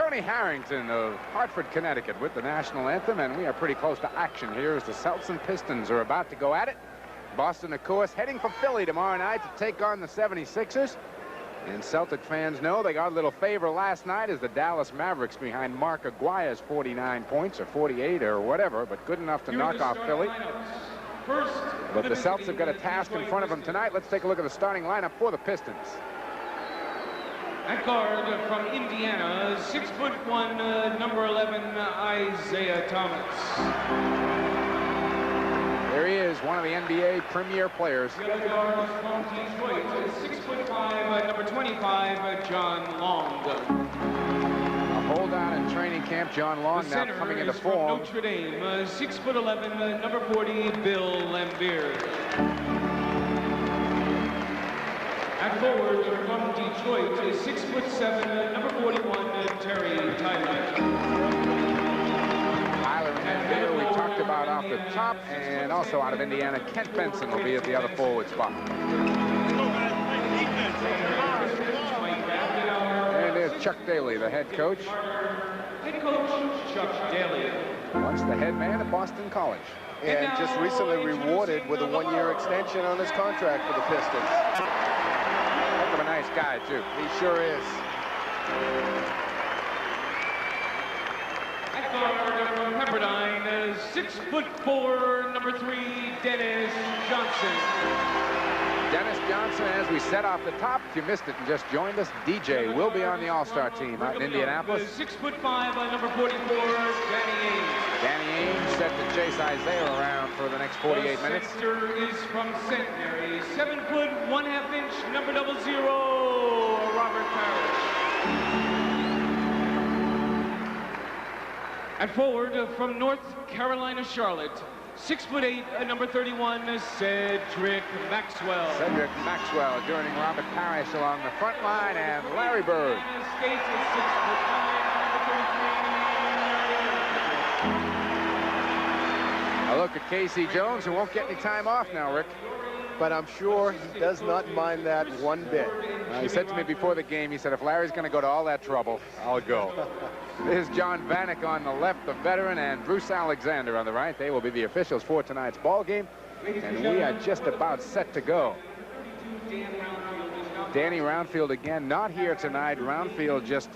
Bernie Harrington of Hartford, Connecticut with the national anthem, and we are pretty close to action here as the Celtics and Pistons are about to go at it. Boston, of course, heading for Philly tomorrow night to take on the 76ers. And Celtic fans know they got a little favor last night as the Dallas Mavericks behind Mark Aguirre's 49 points or 48 or whatever, but good enough to knock off Philly. But the Celtics have got a task in front of them tonight. Let's take a look at the starting lineup for the Pistons. At guard from Indiana, 6'1", number 11, Isaiah Thomas. There he is, one of the NBA premier players. The other guard from Detroit, 6'5", number 25, John Long. A holdout in training camp, John Long now coming into form. Notre Dame, 6'11", number 40, Bill Laimbeer. At forward from Detroit, 6'7", number 41, Terry Tyler. Tyler and Laimbeer we talked about off the top, and also out of Indiana, Kent Benson will be at the other forward spot. And there's Chuck Daly, the head coach. Head coach Chuck Daly. Once the head man at Boston College. And just recently rewarded with a one-year extension on his contract for the Pistons. Heck of a nice guy, too. He sure is. At guard from Pepperdine, 6'4", number 3, Dennis Johnson. Dennis Johnson, as we said off the top, if you missed it and just joined us, DJ will be on the All-Star team out in Indianapolis. 6'5", number 44, Danny Ainge. Danny Ainge set to chase Isaiah around for the next 48 minutes. The center is from Centenary, 7 foot 1/2 inch, number 00, Robert Parrish. At forward from North Carolina, Charlotte, 6'8", number 31, Cedric Maxwell. Cedric Maxwell joining Robert Parrish along the front line, and Larry Bird. Skates at 6'9", number 33. A look at Casey Jones, who won't get any time off now, Rick. But I'm sure he does not mind that one bit. He said to me before the game, he said, if Larry's going to go to all that trouble, I'll go. There's John Vanek on the left, the veteran, and Bruce Alexander on the right. They will be the officials for tonight's ball game, and we are just about set to go. Danny Roundfield again, not here tonight. Roundfield just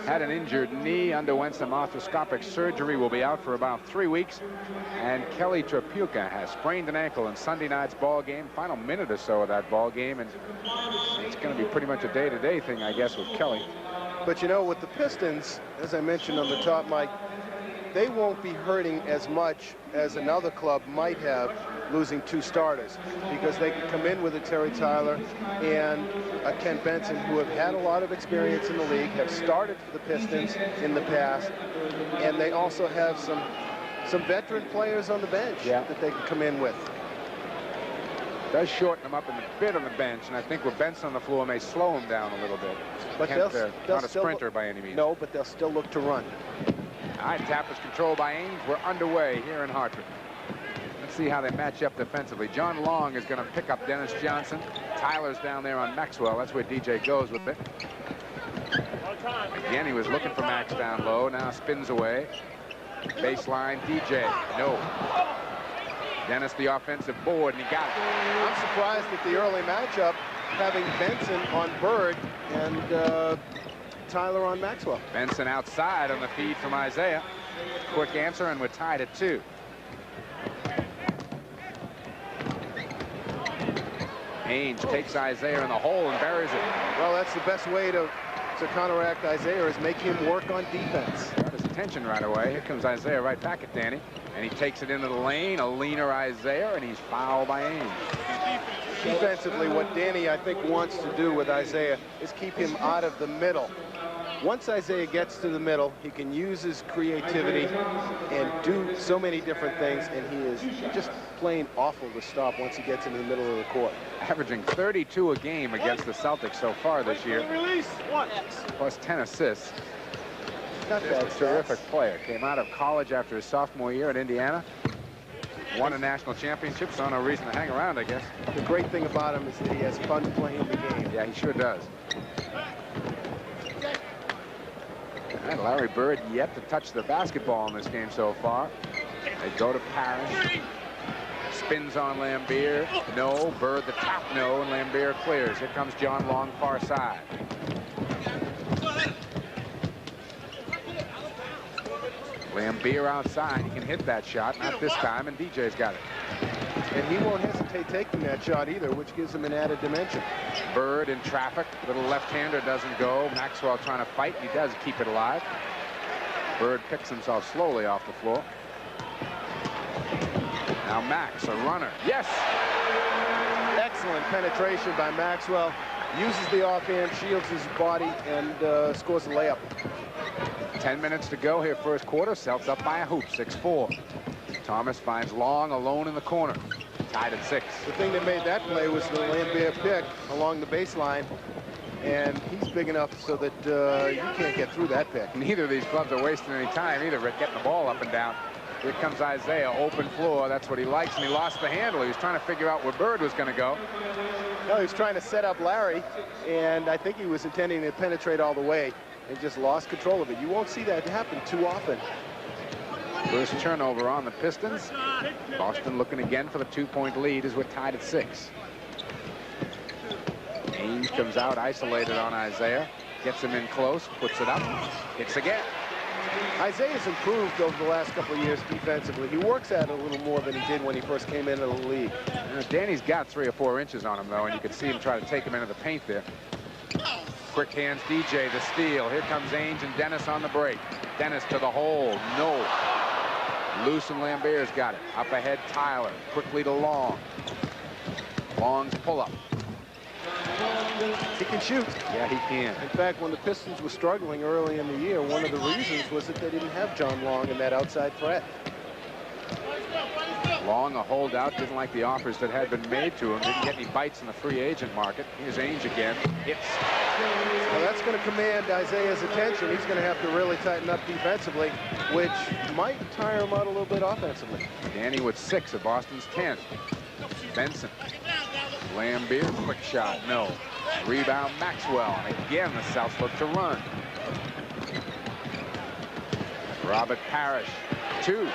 had an injured knee, underwent some arthroscopic surgery, will be out for about 3 weeks. And Kelly Trapuka has sprained an ankle in Sunday night's ball game, final minute or so of that ball game, and it's going to be pretty much a day-to-day thing, I guess, with Kelly. But you know, with the Pistons, as I mentioned on the top, Mike, they won't be hurting as much as another club might have losing 2 starters, because they can come in with a Terry Tyler and a Kent Benson, who have had a lot of experience in the league, have started for the Pistons in the past, and they also have some veteran players on the bench that they can come in with. Does shorten them up in the bit on the bench, and I think with Benson on the floor may slow him down a little bit. But Kent, they'll not a sprinter by any means. No, but they'll still look to run. All right, tap is controlled by Ainge. We're underway here in Hartford. Let's see how they match up defensively. John Long is going to pick up Dennis Johnson. Tyler's down there on Maxwell. That's where DJ goes with it. Again, he was looking for Max down low. Now spins away. Baseline, DJ. No. Dennis the offensive board, and he got it. I'm surprised at the early matchup, having Benson on Bird and Tyler on Maxwell. Benson outside on the feed from Isaiah. Quick answer, and we're tied at 2. Ainge takes Isaiah in the hole and buries it. Well, that's the best way to counteract Isaiah, is make him work on defense. Got his attention right away. Here comes Isaiah right back at Danny. And he takes it into the lane, a leaner Isaiah, and he's fouled by Ainge. Defensively, what Danny, I think, wants to do with Isaiah is keep him out of the middle. Once Isaiah gets to the middle, he can use his creativity and do so many different things, and he is just plain awful to stop once he gets into the middle of the court. Averaging 32 a game against the Celtics so far this year. Plus 10 assists. Not bad. A terrific player. Came out of college after his sophomore year at Indiana. Won a national championship, so no reason to hang around, I guess. The great thing about him is that he has fun playing the game. Yeah, he sure does. And Larry Bird yet to touch the basketball in this game so far. They go to Parrish. Spins on Lambier. No. Bird the tap. No. And Lambier clears. Here comes John Long, far side. Lambier outside. He can hit that shot. Not this time. And DJ's got it. And he won't hesitate taking that shot either, which gives him an added dimension. Bird in traffic. Little left-hander doesn't go. Maxwell trying to fight. He does keep it alive. Bird picks himself slowly off the floor. Now Max, a runner. Yes! Excellent penetration by Maxwell. Uses the offhand, shields his body, and scores a layup. 10 minutes to go here, first quarter. Celtics up by a hoop, 6-4. Thomas finds Long alone in the corner. Tied at 6. The thing that made that play was the Lambier pick along the baseline. And he's big enough so that you can't get through that pick. Neither of these clubs are wasting any time either, Rick, getting the ball up and down. Here comes Isaiah, open floor. That's what he likes, and he lost the handle. He was trying to figure out where Bird was going to go. No, he was trying to set up Larry, and I think he was intending to penetrate all the way and just lost control of it. You won't see that happen too often. First turnover on the Pistons. Boston looking again for the 2-point lead as we're tied at 6. Ainge comes out isolated on Isaiah. Gets him in close, puts it up, hits again. Isaiah's improved over the last couple of years defensively. He works at it a little more than he did when he first came into the league. Danny's got 3 or 4 inches on him, though, and you can see him try to take him into the paint there. Quick hands DJ, the steal. Here comes Ainge and Dennis on the break. Dennis to the hole. No. Loose and Lambier's got it. Up ahead, Tyler. Quickly to Long. Long's pull-up. He can shoot. Yeah, he can. In fact, when the Pistons were struggling early in the year, one of the reasons was that they didn't have John Long in that outside threat. Long, a holdout, didn't like the offers that had been made to him. Didn't get any bites in the free agent market. Here's Ainge again. Hits. Well, that's going to command Isaiah's attention. He's going to have to really tighten up defensively, which might tire him out a little bit offensively. Danny with 6 of Boston's 10. Benson. Lambier, quick shot, no. Rebound, Maxwell. And again, the Souths look to run. Robert Parrish, 2.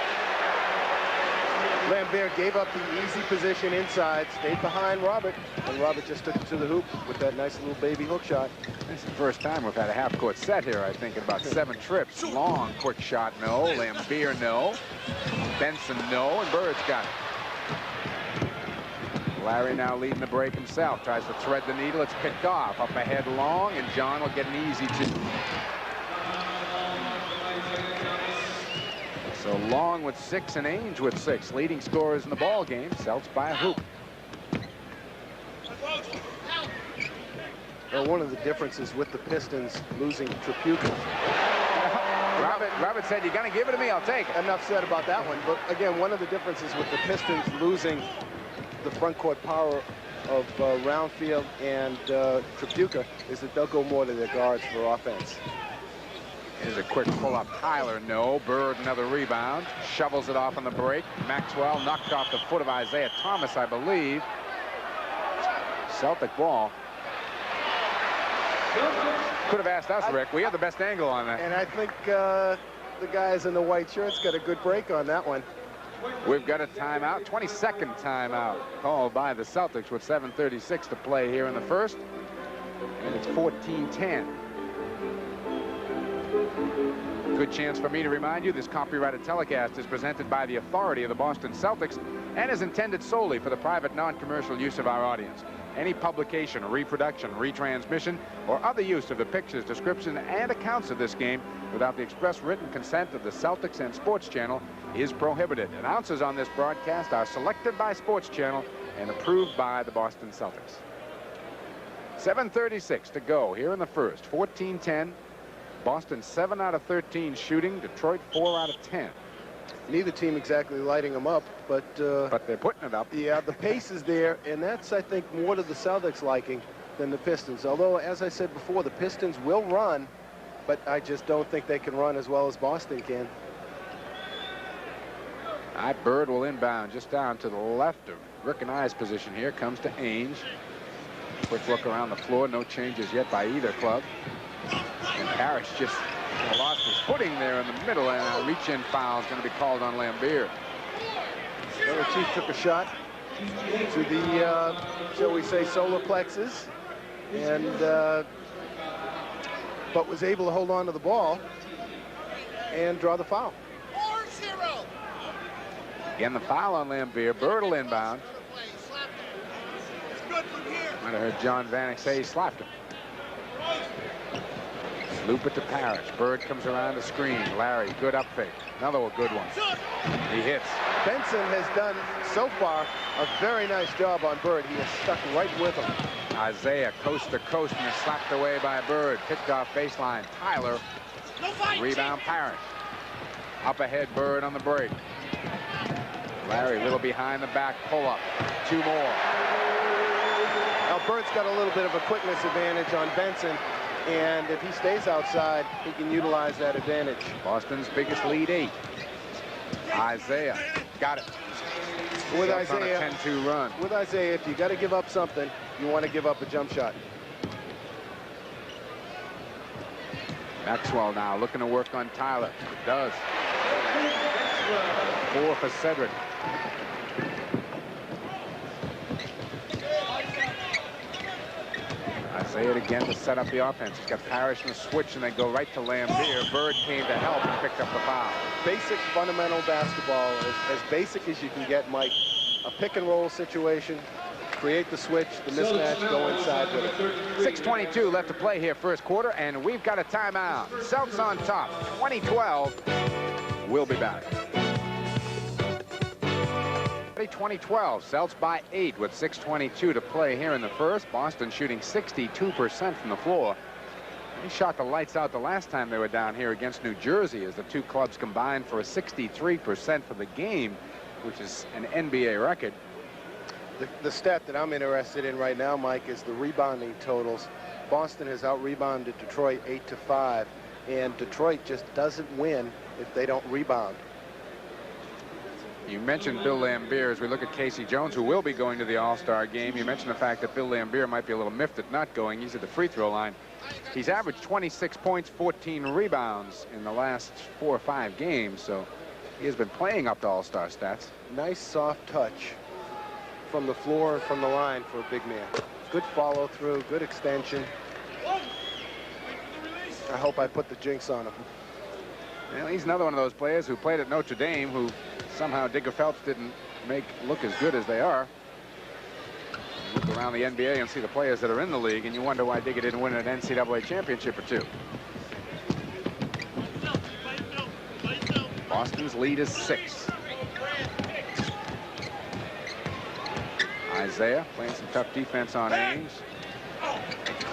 Lambier gave up the easy position inside, stayed behind Robert, and Robert just took it to the hoop with that nice little baby hook shot. This is the first time we've had a half-court set here, I think, in about 7 trips. Long, quick shot, no. Lambier, no. Benson, no. And Bird's got it. Larry now leading the break himself. Tries to thread the needle. It's picked off. Up ahead, Long, and John will get an easy 2. So Long with 6 and Ainge with 6. Leading scorers in the ball game. Celtics by a hoop. Well, one of the differences with the Pistons losing Tripucka. Robert said, "You're going to give it to me, I'll take it." Enough said about that one. But again, one of the differences with the Pistons losing the front court power of Roundfield and Tripucka is that they'll go more to their guards for offense. Here's a quick pull-up. Tyler, no. Bird, another rebound. Shovels it off on the break. Maxwell knocked off the foot of Isaiah Thomas, I believe. Celtic ball. Could have asked us, Rick. We have the best angle on that. And I think the guys in the white shirts got a good break on that one. We've got a timeout, 22nd timeout called by the Celtics with 7:36 to play here in the first. And it's 14-10. Good chance for me to remind you this copyrighted telecast is presented by the authority of the Boston Celtics and is intended solely for the private non-commercial use of our audience. Any publication, reproduction, retransmission, or other use of the pictures, description, and accounts of this game without the express written consent of the Celtics and Sports Channel is prohibited. Announcers on this broadcast are selected by Sports Channel and approved by the Boston Celtics. 7:36 to go here in the first. 14-10. Boston 7 out of 13 shooting. Detroit 4 out of 10. Neither team exactly lighting them up, but they're putting it up. Yeah, the pace is there, and that's, I think, more to the Celtics' liking than the Pistons. Although, as I said before, the Pistons will run, but I just don't think they can run as well as Boston can. Bird will inbound just down to the left of Rick and I's position here. Comes to Ainge. Quick look around the floor. No changes yet by either club. And Parrish just Lost his footing there in the middle, and a reach-in foul is going to be called on Lambier. The Chief took a shot to the, shall we say, solar plexus, and but was able to hold on to the ball and draw the foul. Again, the foul on Lambier. Bird will inbound. Might have heard John Vanek say he slapped him. Loop it to Parrish. Bird comes around the screen. Larry, good up fake. Another good one. He hits. Benson has done, so far, a very nice job on Bird. He has stuck right with him. Isaiah coast to coast and is slapped away by Bird. Picked off baseline. Tyler. Rebound Parrish. Up ahead, Bird on the break. Larry, a little behind the back pull-up. 2 more. Now, Bird's got a little bit of a quickness advantage on Benson, and if he stays outside, he can utilize that advantage. Boston's biggest lead, 8. Isaiah got it. With Celtics Isaiah, on a 10-2 run. With Isaiah, if you got to give up something, you want to give up a jump shot. Maxwell now looking to work on Tyler. It does. 4 for Cedric. Isaiah again to set up the offense. He's got Parrish in the switch, and they go right to Lambier. Bird came to help and picked up the foul. Basic fundamental basketball, as basic as you can get, Mike. A pick and roll situation, create the switch, the mismatch, go inside with it. 6:22 left to play here first quarter, and we've got a timeout. Celtics on top, 2012. We'll be back. 2012, Celtics by 8 with 6:22 to play here in the first. Boston shooting 62% from the floor. They shot the lights out the last time they were down here against New Jersey, as the two clubs combined for a 63% for the game, which is an NBA record. The stat that I'm interested in right now, Mike, is the rebounding totals. Boston has out-rebounded Detroit 8-5, and Detroit just doesn't win if they don't rebound. You mentioned Bill Lambier. As we look at Casey Jones, who will be going to the All-Star game, you mentioned the fact that Bill Lambier might be a little miffed at not going. He's at the free throw line. He's averaged 26 points, 14 rebounds in the last 4 or 5 games, so he has been playing up to All-Star stats. Nice soft touch from the floor and from the line for a big man. Good follow through, good extension. I hope I put the jinx on him. Well, he's another one of those players who played at Notre Dame, who somehow Digger Phelps didn't make look as good as they are. You look around the NBA and see the players that are in the league, and you wonder why Digger didn't win an NCAA championship or 2. Boston's lead is 6. Isaiah playing some tough defense on Ainge.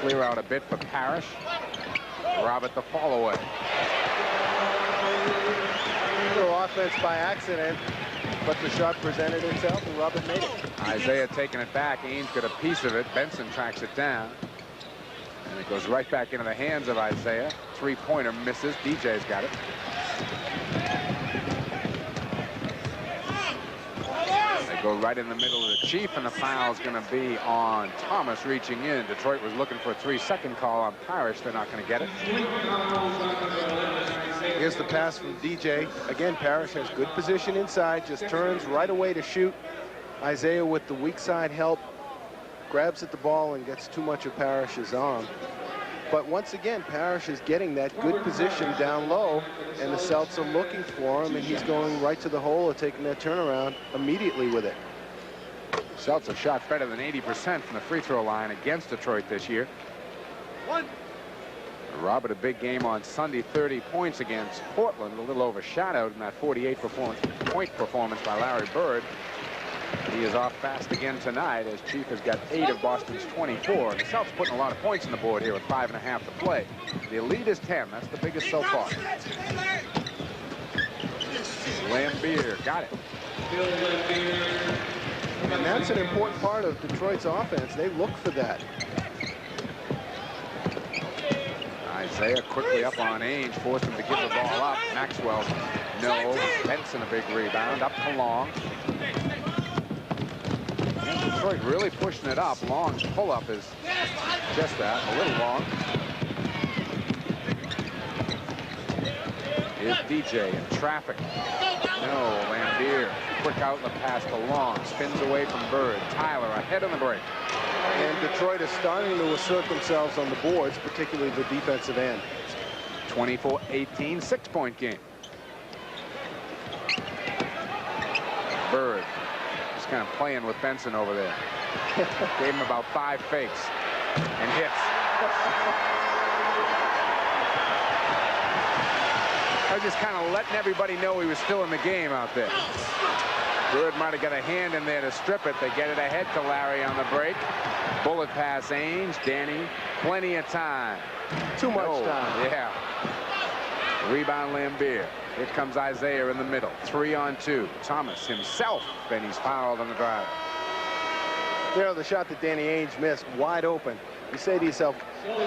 Clear out a bit for Parrish. Robert the follow away. Little offense by accident, but the shot presented itself and Robert made it. Isaiah taking it back. Ainge got a piece of it. Benson tracks it down. And it goes right back into the hands of Isaiah. 3-pointer misses. DJ's got it. They go right in the middle of the Chief, and the foul's going to be on Thomas reaching in. Detroit was looking for a 3-second call on Parrish. They're not going to get it. Here's the pass from DJ. Again, Parrish has good position inside, just turns right away to shoot. Isaiah with the weak side help, grabs at the ball and gets too much of Parrish's arm. But once again, Parrish is getting that good position down low, and the Celtics are looking for him, and he's going right to the hole and taking that turnaround immediately with it. Celtics have shot better than 80% from the free throw line against Detroit this year. Robert, a big game on Sunday, 30 points against Portland, a little overshadowed in that 48-point performance by Larry Bird. He is off fast again tonight, as Chief has got 8 of Boston's 24. And the Celtics putting a lot of points on the board here with 5.5 to play. The lead is 10. That's the biggest so far. Lambier got it. And that's an important part of Detroit's offense. They look for that. Isaiah quickly up on Ainge, forced him to give the ball up. Maxwell, no. Benson, a big rebound, up to Long. And Detroit really pushing it up. Long's pull-up is just that, a little long. Here's DJ in traffic. No, Lambier. Quick outlet pass to Long. Spins away from Bird. Tyler ahead on the break. And Detroit is starting to assert themselves on the boards, particularly the defensive end. 24-18, 6-point game. Bird just kind of playing with Benson over there. Gave him about 5 fakes and hits. I was just kind of letting everybody know he was still in the game out there. Bird might have got a hand in there to strip it. They get it ahead to Larry on the break. Bullet pass Ainge. Danny, plenty of time. Too much time. Yeah. Rebound Lambier. Here comes Isaiah in the middle. 3-on-2. Thomas himself, and he's fouled on the drive. You know, the shot that Danny Ainge missed, wide open. You say to yourself,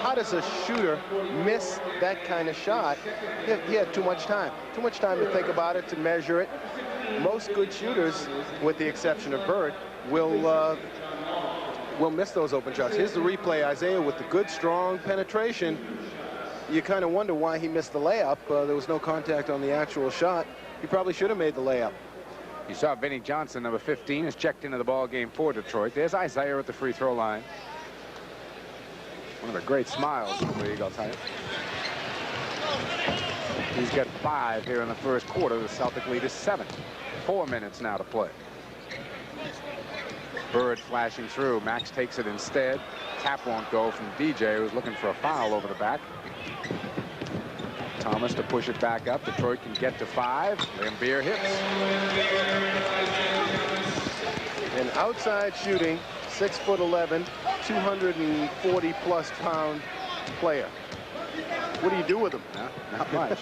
how does a shooter miss that kind of shot? He had too much time. Too much time to think about it, to measure it. Most good shooters, with the exception of Bird, will miss those open shots. Here's the replay. Isaiah with the good, strong penetration. You kind of wonder why he missed the layup. There was no contact on the actual shot. He probably should have made the layup. You saw Vinnie Johnson, number 15, is checked into the ball game for Detroit. There's Isaiah at the free throw line. One of the great smiles in the league, I'll tell you. He's got 5 here in the first quarter. The Celtic lead is 7. 4 minutes now to play. Bird flashing through. Max takes it instead. Tap won't go from DJ, who's looking for a foul over the back. Thomas to push it back up. Detroit can get to 5. Lambier hits. An outside shooting, 6'11", 240+ pound player. What do you do with him? Not much.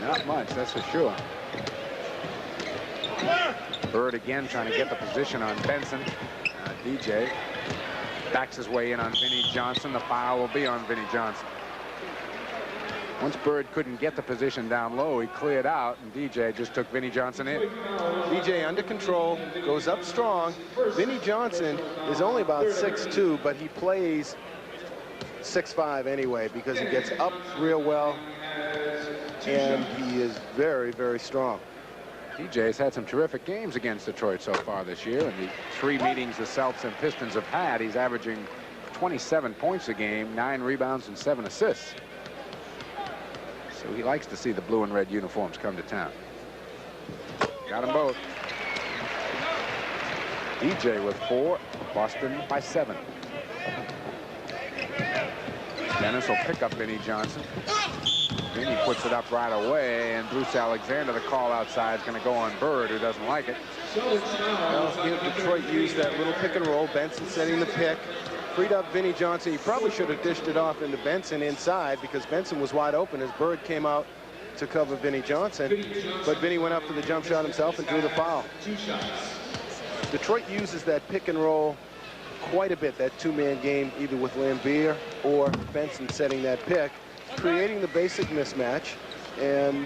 Not much, that's for sure. Bird again trying to get the position on Benson. DJ backs his way in on Vinnie Johnson. The foul will be on Vinnie Johnson. Once Bird couldn't get the position down low, he cleared out, and DJ just took Vinnie Johnson in. DJ under control, goes up strong. Vinnie Johnson is only about 6'2", but he plays 6'5" anyway, because he gets up real well, and he is very, very strong. DJ's had some terrific games against Detroit so far this year. In the 3 meetings the Celtics and Pistons have had, he's averaging 27 points a game, 9 rebounds, and 7 assists. So he likes to see the blue and red uniforms come to town. Got them both. DJ with 4, Boston by 7. Dennis will pick up Vinnie Johnson. Vinnie puts it up right away, and Bruce Alexander, the call outside, is going to go on Bird, who doesn't like it. Well, Detroit used that little pick and roll. Benson setting the pick. Freed up Vinnie Johnson. He probably should have dished it off into Benson inside, because Benson was wide open as Bird came out to cover Vinnie Johnson. But Vinnie went up for the jump shot himself and drew the foul. Detroit uses that pick and roll quite a bit, that 2-man game, either with Lambier or Benson setting that pick, creating the basic mismatch. And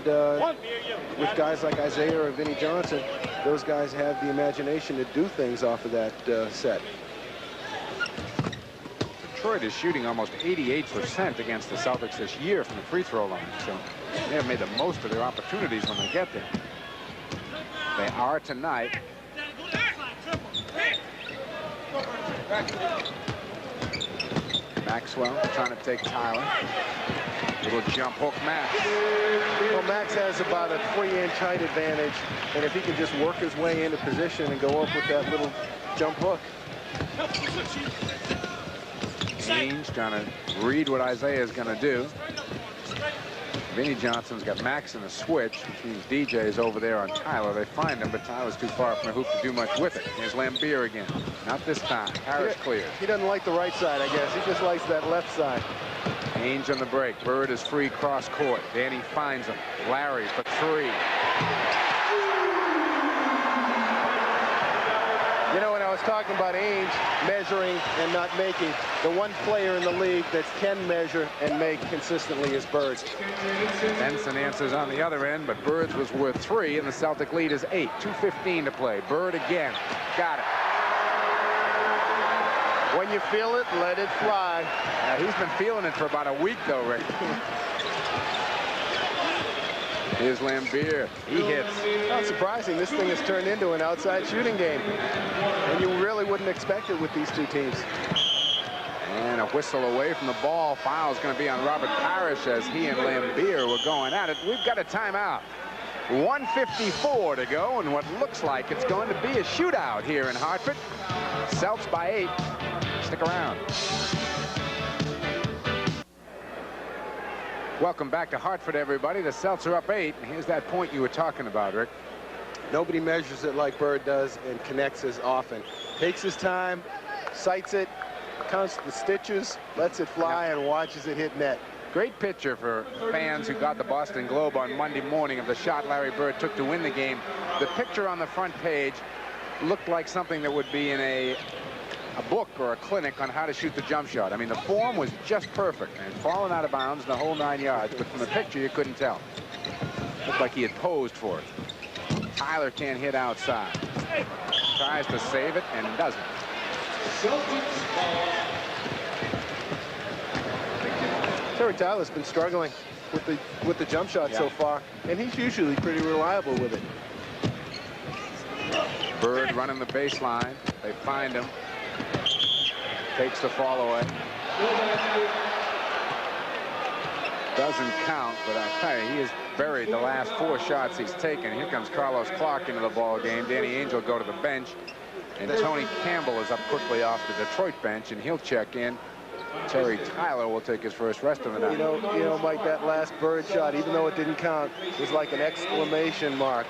with guys like Isaiah or Vinnie Johnson, those guys have the imagination to do things off of that set. Detroit is shooting almost 88% against the Celtics this year from the free throw line, so they have made the most of their opportunities when they get there. They are tonight. Maxwell trying to take Tyler. Little jump hook Max. Well, Max has about a 3-inch height advantage, and if he can just work his way into position and go up with that little jump hook. Ainge trying to read what Isaiah is going to do. Vinnie Johnson's got Max in a switch, which means DJ is over there on Tyler. They find him, but Tyler's too far from the hoop to do much with it. Here's Lambier again. Not this time. Harris clears. He doesn't like the right side, I guess. He just likes that left side. Ainge on the break. Bird is free cross court. Danny finds him. Larry for 3. You know, when I was talking about Ainge measuring and not making, the one player in the league that can measure and make consistently is Bird. Benson answers on the other end, but Bird's was worth 3, and the Celtic lead is 8. 2:15 to play. Bird again. Got it. When you feel it, let it fly. He's been feeling it for about a week, though, Rick. Here's Lambier. He hits. Not surprising. This thing has turned into an outside shooting game. And you really wouldn't expect it with these two teams. And a whistle away from the ball. Foul's going to be on Robert Parrish as he and Lambier were going at it. We've got a timeout. 1:54 to go, and what looks like it's going to be a shootout here in Hartford. Celts by 8. Stick around. Welcome back to Hartford, everybody. The Celts are up 8. And here's that point you were talking about, Rick. Nobody measures it like Bird does and connects as often. Takes his time, sights it, counts the stitches, lets it fly, and watches it hit net. Great picture for fans who got the Boston Globe on Monday morning of the shot Larry Bird took to win the game. The picture on the front page looked like something that would be in a book or a clinic on how to shoot the jump shot. I mean, the form was just perfect and falling out of bounds the whole 9 yards, but from the picture you couldn't tell. Looked like he had posed for it. Tyler can't hit outside. Tries to save it and doesn't. Terry Tyler's been struggling with the jump shot so far, and he's usually pretty reliable with it. Bird running the baseline. They find him. Takes the fall away. Doesn't count, but I tell you, he has buried the last 4 shots he's taken. Here comes Carlos Clark into the ball game. Danny Ainge will go to the bench, and Tony Campbell is up quickly off the Detroit bench, and he'll check in. Terry Tyler will take his first rest of the night. You know, Mike, that last Bird shot, even though it didn't count, was like an exclamation mark,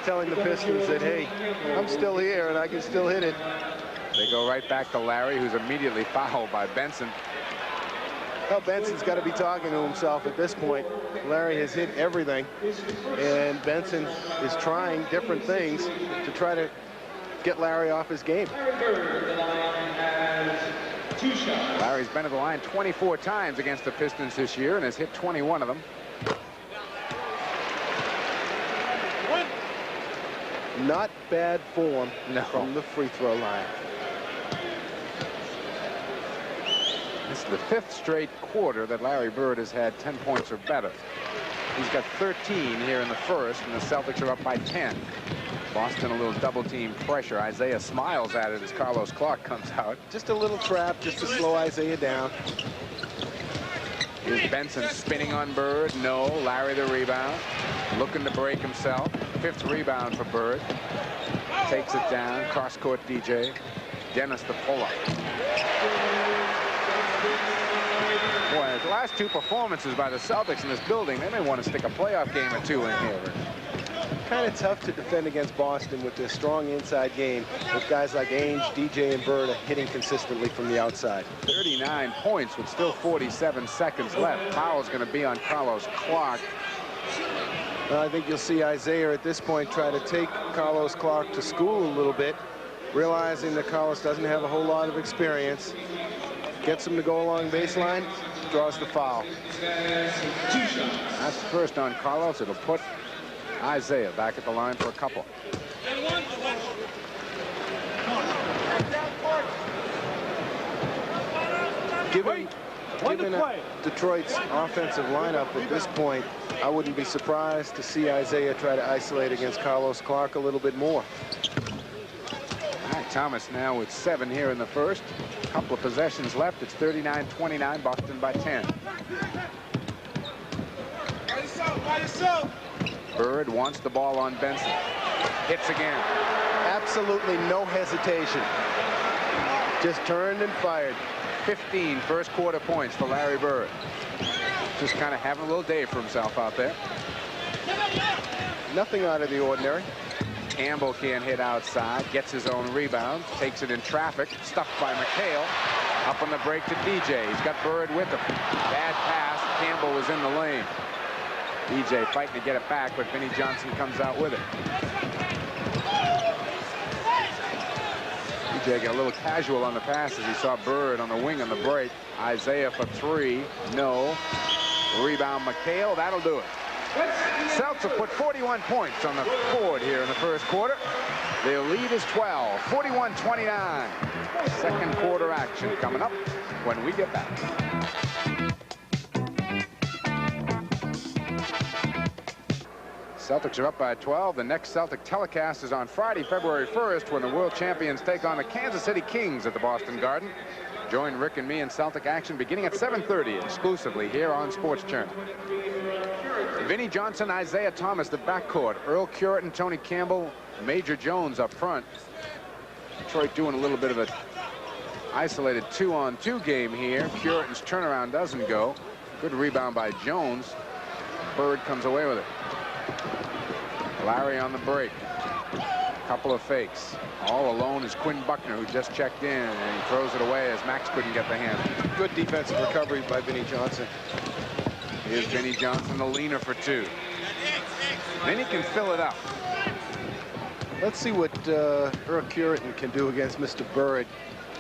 telling the Pistons that, hey, I'm still here and I can still hit it. They go right back to Larry, who's immediately fouled by Benson. Well, Benson's got to be talking to himself at this point. Larry has hit everything, and Benson is trying different things to try to get Larry off his game. Larry's been to the line 24 times against the Pistons this year and has hit 21 of them. Not bad form from the free throw line. This is the 5th straight quarter that Larry Bird has had 10 points or better. He's got 13 here in the first, and the Celtics are up by 10. Boston a little double team pressure. Isaiah smiles at it as Carlos Clark comes out. Just a little trap just to slow Isaiah down. Here's Benson spinning on Bird. No. Larry the rebound. Looking to break himself. 5th rebound for Bird. Takes it down. Cross court DJ. Dennis the pull-up. Boy, the last 2 performances by the Celtics in this building, they may want to stick a playoff game or 2 in here. Kind of tough to defend against Boston with their strong inside game, with guys like Ainge, DJ, and Bird hitting consistently from the outside. 39 points with still 47 seconds left. Foul's going to be on Carlos Clark. I think you'll see Isaiah at this point try to take Carlos Clark to school a little bit, realizing that Carlos doesn't have a whole lot of experience. Gets him to go along baseline, draws the foul. That's the first on Carlos. It'll put Isaiah back at the line for a couple. Given Detroit's offensive lineup at this point, I wouldn't be surprised to see Isaiah try to isolate against Carlos Clark a little bit more. Thomas now with 7 here in the first. A couple of possessions left. It's 39-29, Boston by 10. Bird wants the ball on Benson. Hits again. Absolutely no hesitation. Just turned and fired. 15 first quarter points for Larry Bird. Just kind of having a little day for himself out there. Nothing out of the ordinary. Campbell can't hit outside, gets his own rebound, takes it in traffic, stuffed by McHale. Up on the break to DJ. He's got Bird with him. Bad pass. Campbell was in the lane. DJ fighting to get it back, but Vinnie Johnson comes out with it. DJ got a little casual on the pass as he saw Bird on the wing on the break. Isaiah for 3. No. Rebound McHale. That'll do it. Celtics have put 41 points on the board here in the first quarter. Their lead is 12, 41-29. Second quarter action coming up when we get back. Celtics are up by 12. The next Celtic telecast is on Friday, February 1st, when the world champions take on the Kansas City Kings at the Boston Garden. Join Rick and me in Celtic action beginning at 7:30 exclusively here on Sports Channel. Vinnie Johnson, Isaiah Thomas, the backcourt. Earl Cureton, Tony Campbell, Major Jones up front. Detroit doing a little bit of a isolated 2-on-2 game here. Cureton's turnaround doesn't go. Good rebound by Jones. Bird comes away with it. Larry on the break. Couple of fakes. All alone is Quinn Buckner, who just checked in, and he throws it away as Max couldn't get the hand. Good defensive recovery by Vinnie Johnson. Here's Vinnie Johnson, the leaner for two. Vinnie can fill it up. Let's see what Earl Cureton can do against Mr. Bird.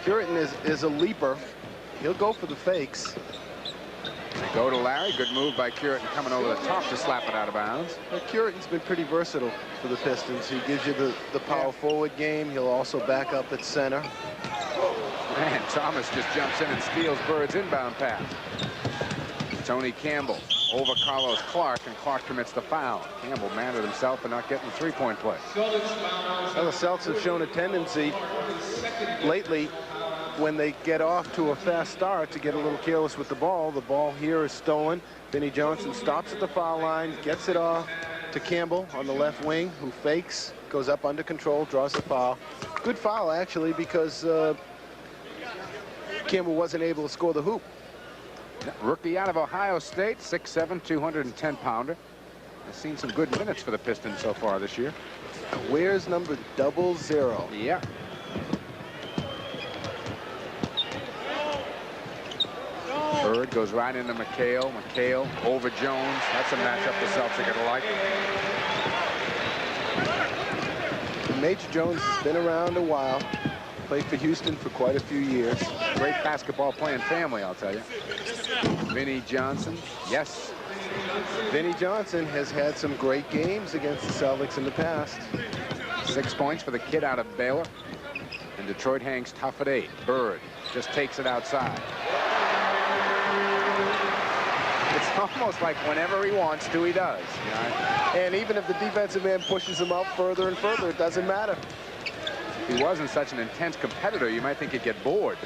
Cureton is a leaper. He'll go for the fakes. They go to Larry. Good move by Cureton coming over the top to slap it out of bounds. Well, Cureton's been pretty versatile for the Pistons. He gives you the power forward game. He'll also back up at center. And Thomas just jumps in and steals Bird's inbound pass. Tony Campbell over Carlos Clark, and Clark commits the foul. Campbell mad at himself for not getting the three-point play. Well, the Celtics have shown a tendency lately when they get off to a fast start to get a little careless with the ball. The ball here is stolen. Vinnie Johnson stops at the foul line, gets it off to Campbell on the left wing, who fakes, goes up under control, draws the foul. Good foul, actually, because Campbell wasn't able to score the hoop. Rookie out of Ohio State, 6'7", 210-pounder. Has seen some good minutes for the Pistons so far this year. Where's number 00? Yeah. Bird goes right into McHale. McHale over Jones. That's a matchup the Celtics are gonna like. Major Jones has been around a while. Played for Houston for quite a few years. Great basketball playing family, I'll tell you. Vinnie Johnson, yes. Vinnie Johnson has had some great games against the Celtics in the past. 6 points for the kid out of Baylor. And Detroit hangs tough at 8. Bird just takes it outside. It's almost like whenever he wants to, he does. You know? And even if the defensive man pushes him out further and further, it doesn't matter. If he wasn't such an intense competitor, you might think he'd get bored.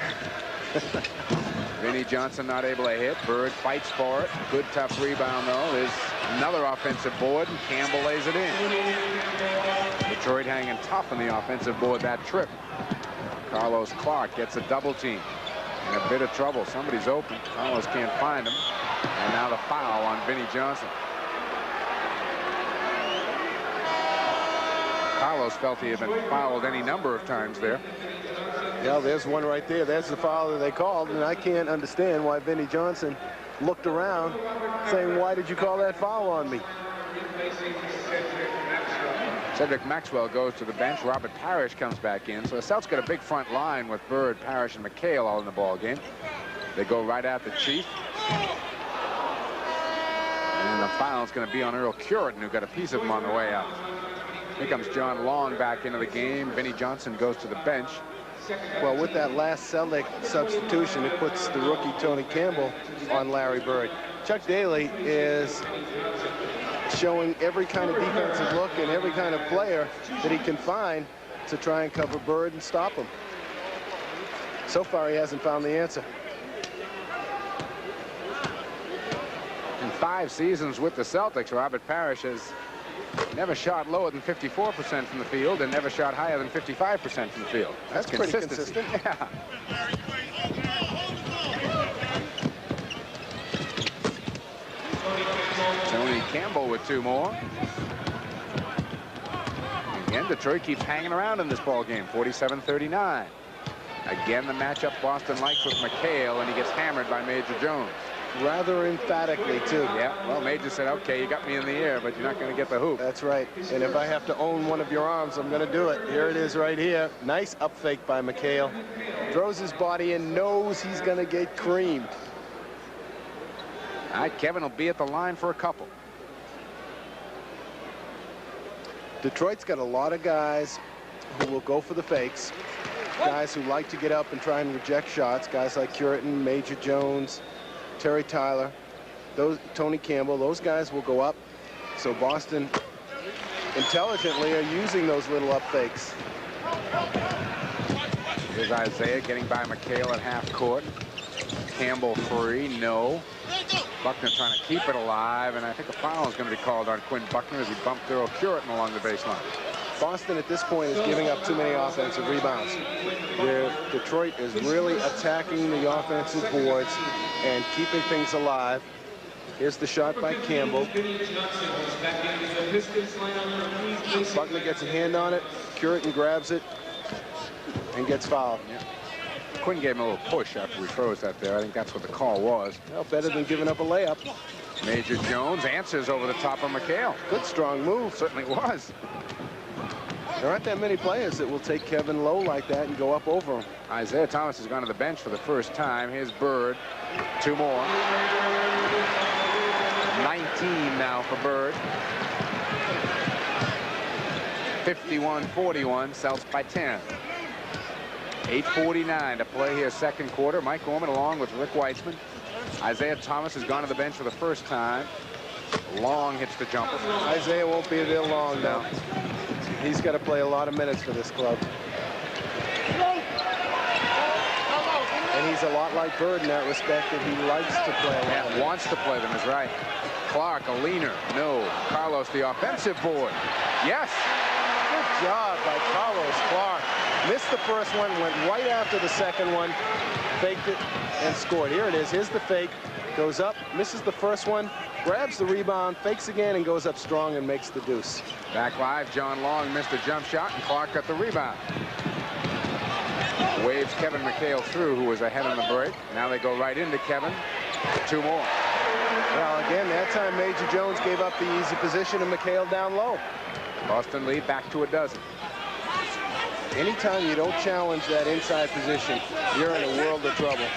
Vinnie Johnson not able to hit. Bird fights for it. Good tough rebound, though. There's another offensive board, and Campbell lays it in. Detroit hanging tough on the offensive board that trip. Carlos Clark gets a double team. In a bit of trouble. Somebody's open. Carlos can't find him. And now the foul on Vinnie Johnson. Carlos felt he had been fouled any number of times there. Yeah, there's one right there. There's the foul that they called, and I can't understand why Vinnie Johnson looked around saying, why did you call that foul on me? Cedric Maxwell goes to the bench. Robert Parrish comes back in. So the Celtics got a big front line with Bird, Parrish, and McHale all in the ball game. They go right at the Chief. And the foul's going to be on Earl Cureton, who got a piece of him on the way out. Here comes John Long back into the game. Vinnie Johnson goes to the bench. Well, with that last Celtic substitution, it puts the rookie Tony Campbell on Larry Bird. Chuck Daly is showing every kind of defensive look and every kind of player that he can find to try and cover Bird and stop him. So far, he hasn't found the answer. In 5 seasons with the Celtics, Robert Parrish has never shot lower than 54% from the field and never shot higher than 55% from the field. That's pretty consistent. Yeah. Tony Campbell with 2 more. Again, Detroit keeps hanging around in this ball game, 47-39. Again, the matchup Boston likes with McHale, and he gets hammered by Major Jones. Rather emphatically, too. Yeah, well, Major said, okay, you got me in the air, but you're not going to get the hoop. That's right. And if I have to own one of your arms, I'm going to do it. Here it is right here. Nice up fake by McHale. Throws his body in, knows he's going to get creamed. All right, Kevin will be at the line for a couple. Detroit's got a lot of guys who will go for the fakes. Guys who like to get up and try and reject shots. Guys like Cureton, Major Jones, Terry Tyler, Tony Campbell. Those guys will go up. So Boston intelligently are using those little up fakes. Here's Isaiah getting by McHale at half court. Campbell free, no. Buckner trying to keep it alive, and I think a foul is going to be called on Quinn Buckner as he bumped Earl Curitin along the baseline. Boston at this point is giving up too many offensive rebounds. Detroit is really attacking the offensive boards and keeping things alive. Here's the shot by Campbell. Buckner gets a hand on it. Curitin grabs it and gets fouled. Yeah. Quinn gave him a little push after we froze that there. I think that's what the call was. Well, better than giving up a layup. Major Jones answers over the top of McHale. Good strong move. Certainly was. There aren't that many players that will take Kevin Lowe like that and go up over him. Isaiah Thomas has gone to the bench for the first time. Here's Bird. 2 more. 19 now for Bird. 51-41, Celtics by 10. 8:49 to play here, second quarter. Mike Gorman along with Rick Weitzman. Isaiah Thomas has gone to the bench for the first time. Long hits the jumper. Isaiah won't be there long now. He's got to play a lot of minutes for this club. And he's a lot like Bird in that respect, that he likes to play a lot. Yeah, wants to play them, is right. Clark, a leaner. No. Carlos, the offensive board. Yes. Good job by Carlos Clark. Missed the first one, went right after the second one, faked it, and scored. Here it is. Here's the fake. Goes up, misses the first one, grabs the rebound, fakes again, and goes up strong and makes the deuce. Back live, John Long missed a jump shot, and Clark got the rebound. Waves Kevin McHale through, who was ahead on the break. Now they go right into Kevin. 2 more. Well, again, that time Major Jones gave up the easy position and McHale down low. Boston lead back to a dozen. Anytime you don't challenge that inside position, you're in a world of trouble.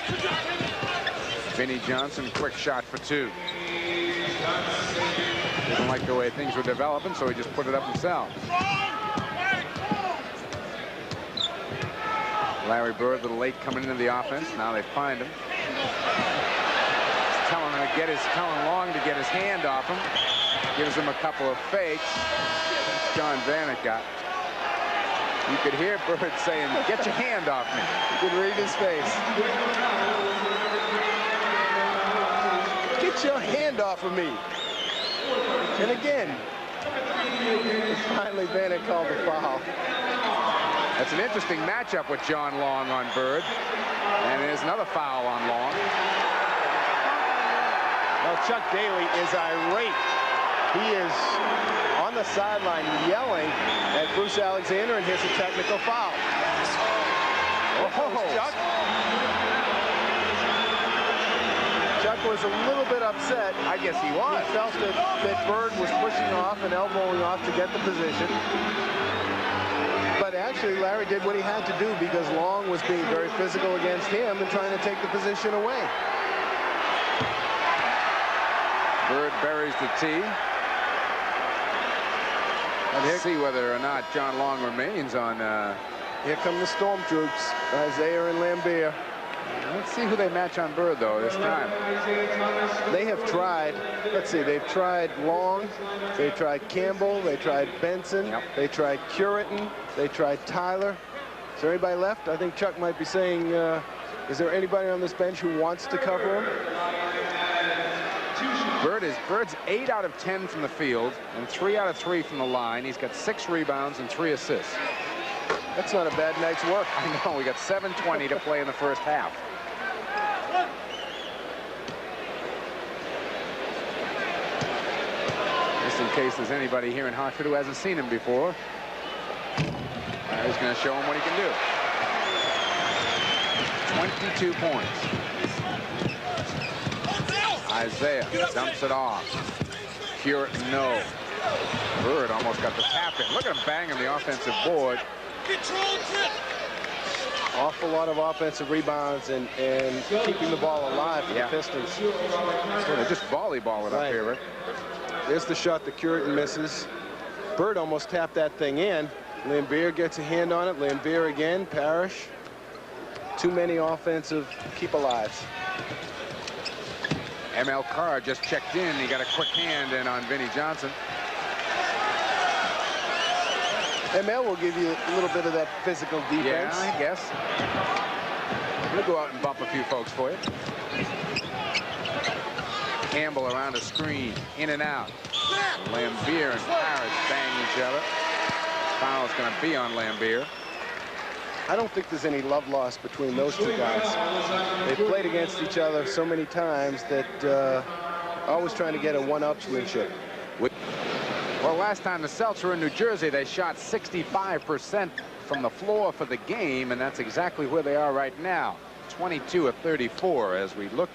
Vinnie Johnson, quick shot for 2. Didn't like the way things were developing, so he just put it up himself. Larry Bird, a little late coming into the offense. Now they find him. He's telling Long to get his hand off him. Gives him a couple of fakes. John Vanek got. You could hear Bird saying, "Get your hand off me." You could read his face. Get your hand off of me. And again, finally Vanek called the foul. That's an interesting matchup with John Long on Bird. And there's another foul on Long. Well, Chuck Daly is irate. He is on the sideline yelling at Bruce Alexander, and here's a technical foul. Oh, Chuck. Chuck was a little bit upset. I guess he was. He felt that Bird was pushing off and elbowing off to get the position. But actually, Larry did what he had to do because Long was being very physical against him and trying to take the position away. Bird buries the tee. And here, see whether or not John Long remains on. Here come the Stormtroops, Isaiah and Lambier. Let's see who they match on Bird, though, this time. They have tried, let's see, they've tried Long, they tried Campbell, they tried Benson, Yep. They tried Curitin, they tried Tyler. Is there anybody left? I think Chuck might be saying, is there anybody on this bench who wants to cover him? Bird's 8 out of 10 from the field and 3 out of 3 from the line. He's got 6 rebounds and 3 assists. That's not a bad night's work. I know, we got 7:20 to play in the first half. Just in case there's anybody here in Hartford who hasn't seen him before. He's going to show him what he can do. 22 points. Isaiah dumps it off. Curitin, no. Bird almost got the tap in. Look at him banging the offensive board. Awful lot of offensive rebounds and keeping the ball alive for the Pistons. They just volleyball it up here, Rick. There's the shot that Curitin misses. Bird almost tapped that thing in. Lambier gets a hand on it. Lambier again. Parrish. Too many offensive keep-alives. ML Carr just checked in. He got a quick hand in on Vinnie Johnson. ML will give you a little bit of that physical defense. Yeah, I guess. We'll go out and bump a few folks for you. Campbell around a screen, in and out. Lambier and Parrish bang each other. Foul's going to be on Lambier. I don't think there's any love lost between those two guys. They've played against each other so many times that always trying to get a one-upsmanship. Well, last time the Celtics were in New Jersey, they shot 65% from the floor for the game, and that's exactly where they are right now. 22 of 34 as we look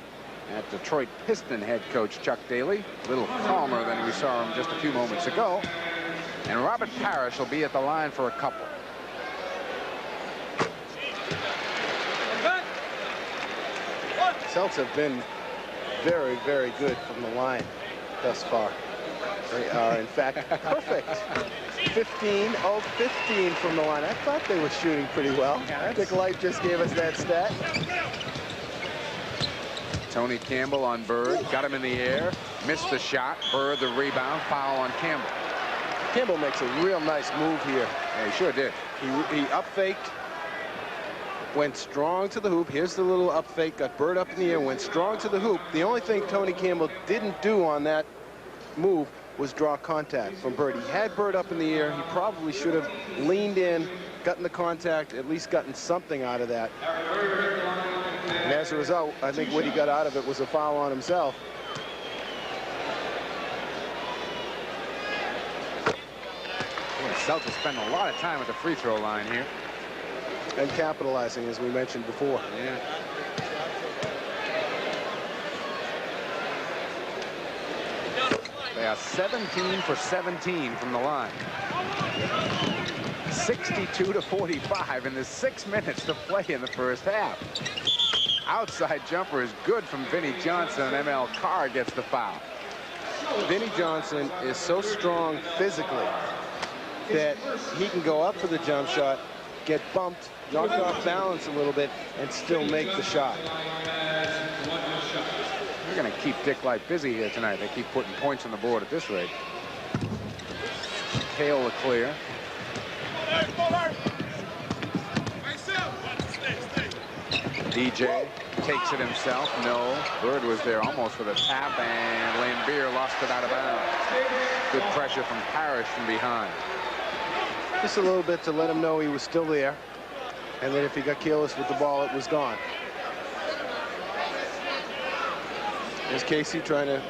at Detroit Piston head coach Chuck Daly. A little calmer than we saw him just a few moments ago. And Robert Parrish will be at the line for a couple. Celtics have been very, very good from the line thus far. They are, in fact, perfect. 15 of 15 from the line. I thought they were shooting pretty well. Dick Light just gave us that stat. Tony Campbell on Bird. Got him in the air. Missed the shot. Bird the rebound. Foul on Campbell. Campbell makes a real nice move here. Yeah, he sure did. He up-faked. Went strong to the hoop. Here's the little up fake. Got Bird up in the air. Went strong to the hoop. The only thing Tony Campbell didn't do on that move was draw contact from Bird. He had Bird up in the air. He probably should have leaned in, gotten the contact, at least gotten something out of that. And as a result, I think what he got out of it was a foul on himself. Boy, the Celtics spend a lot of time at the free throw line here. And capitalizing, as we mentioned before. Yeah. They are 17 for 17 from the line. 62 to 45 in the 6 minutes to play in the first half. Outside jumper is good from Vinnie Johnson, and ML Carr gets the foul. Vinnie Johnson is so strong physically that he can go up for the jump shot, get bumped, knocked off balance a little bit, and still make the shot. We're going to keep Dick Light busy here tonight. They keep putting points on the board at this rate. Hale the clear. DJ takes it himself. No. Bird was there almost for the tap, and Lambier lost it out of bounds. Good pressure from Parrish from behind. Just a little bit to let him know he was still there, and that if he got careless with the ball, it was gone. There's Casey trying to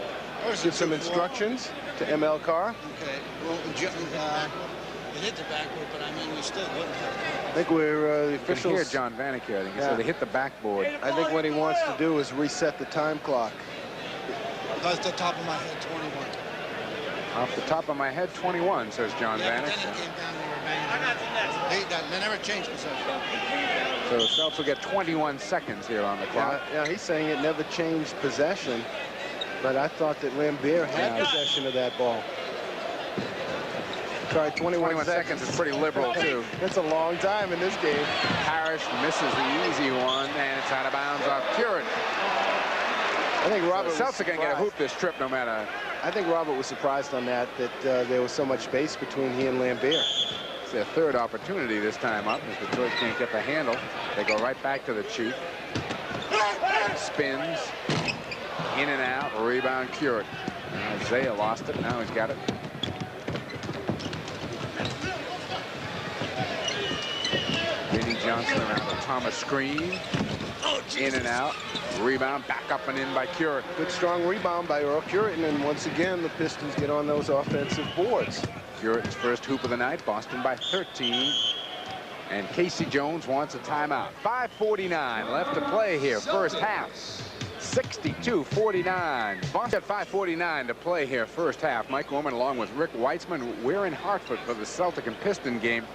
give some instructions to ML Carr. Okay. Well, it hit the backboard, but I mean, we still wouldn't have. I think we're the You can officials. hear John Vanek here. I think he said they hit the backboard. I think what he wants to do is reset the time clock. That's the top of my head, 21. Off the top of my head, 21, says John Yeah, Vanek. but then it came down, we were banging. They never changed possession. So the Celtics will get 21 seconds here on the clock. Yeah, he's saying it never changed possession, but I thought that Lambier had possession of that ball. Sorry, 21 seconds is pretty liberal, too. That's a long time in this game. Parrish misses the easy one, and it's out of bounds off Curran. I think Robert The Celtics are going to get a hoop this trip no matter. I think Robert was surprised on that there was so much space between he and Lambier. It's their third opportunity this time up as Detroit can't get the handle. They go right back to the Chief. Spins. In and out. Rebound Curran. Isaiah lost it. Now he's got it. Vinnie Johnson around the Thomas screen. In and out. Rebound back up and in by Curran. Good strong rebound by Earl Curran, and once again the Pistons get on those offensive boards. Curran's first hoop of the night. Boston by 13. And Casey Jones wants a timeout. 5:49 left to play here. First half. 62-49. Boston at 5:49 to play here. First half. Mike Gorman along with Rick Weitzman. We're in Hartford for the Celtic and Piston game.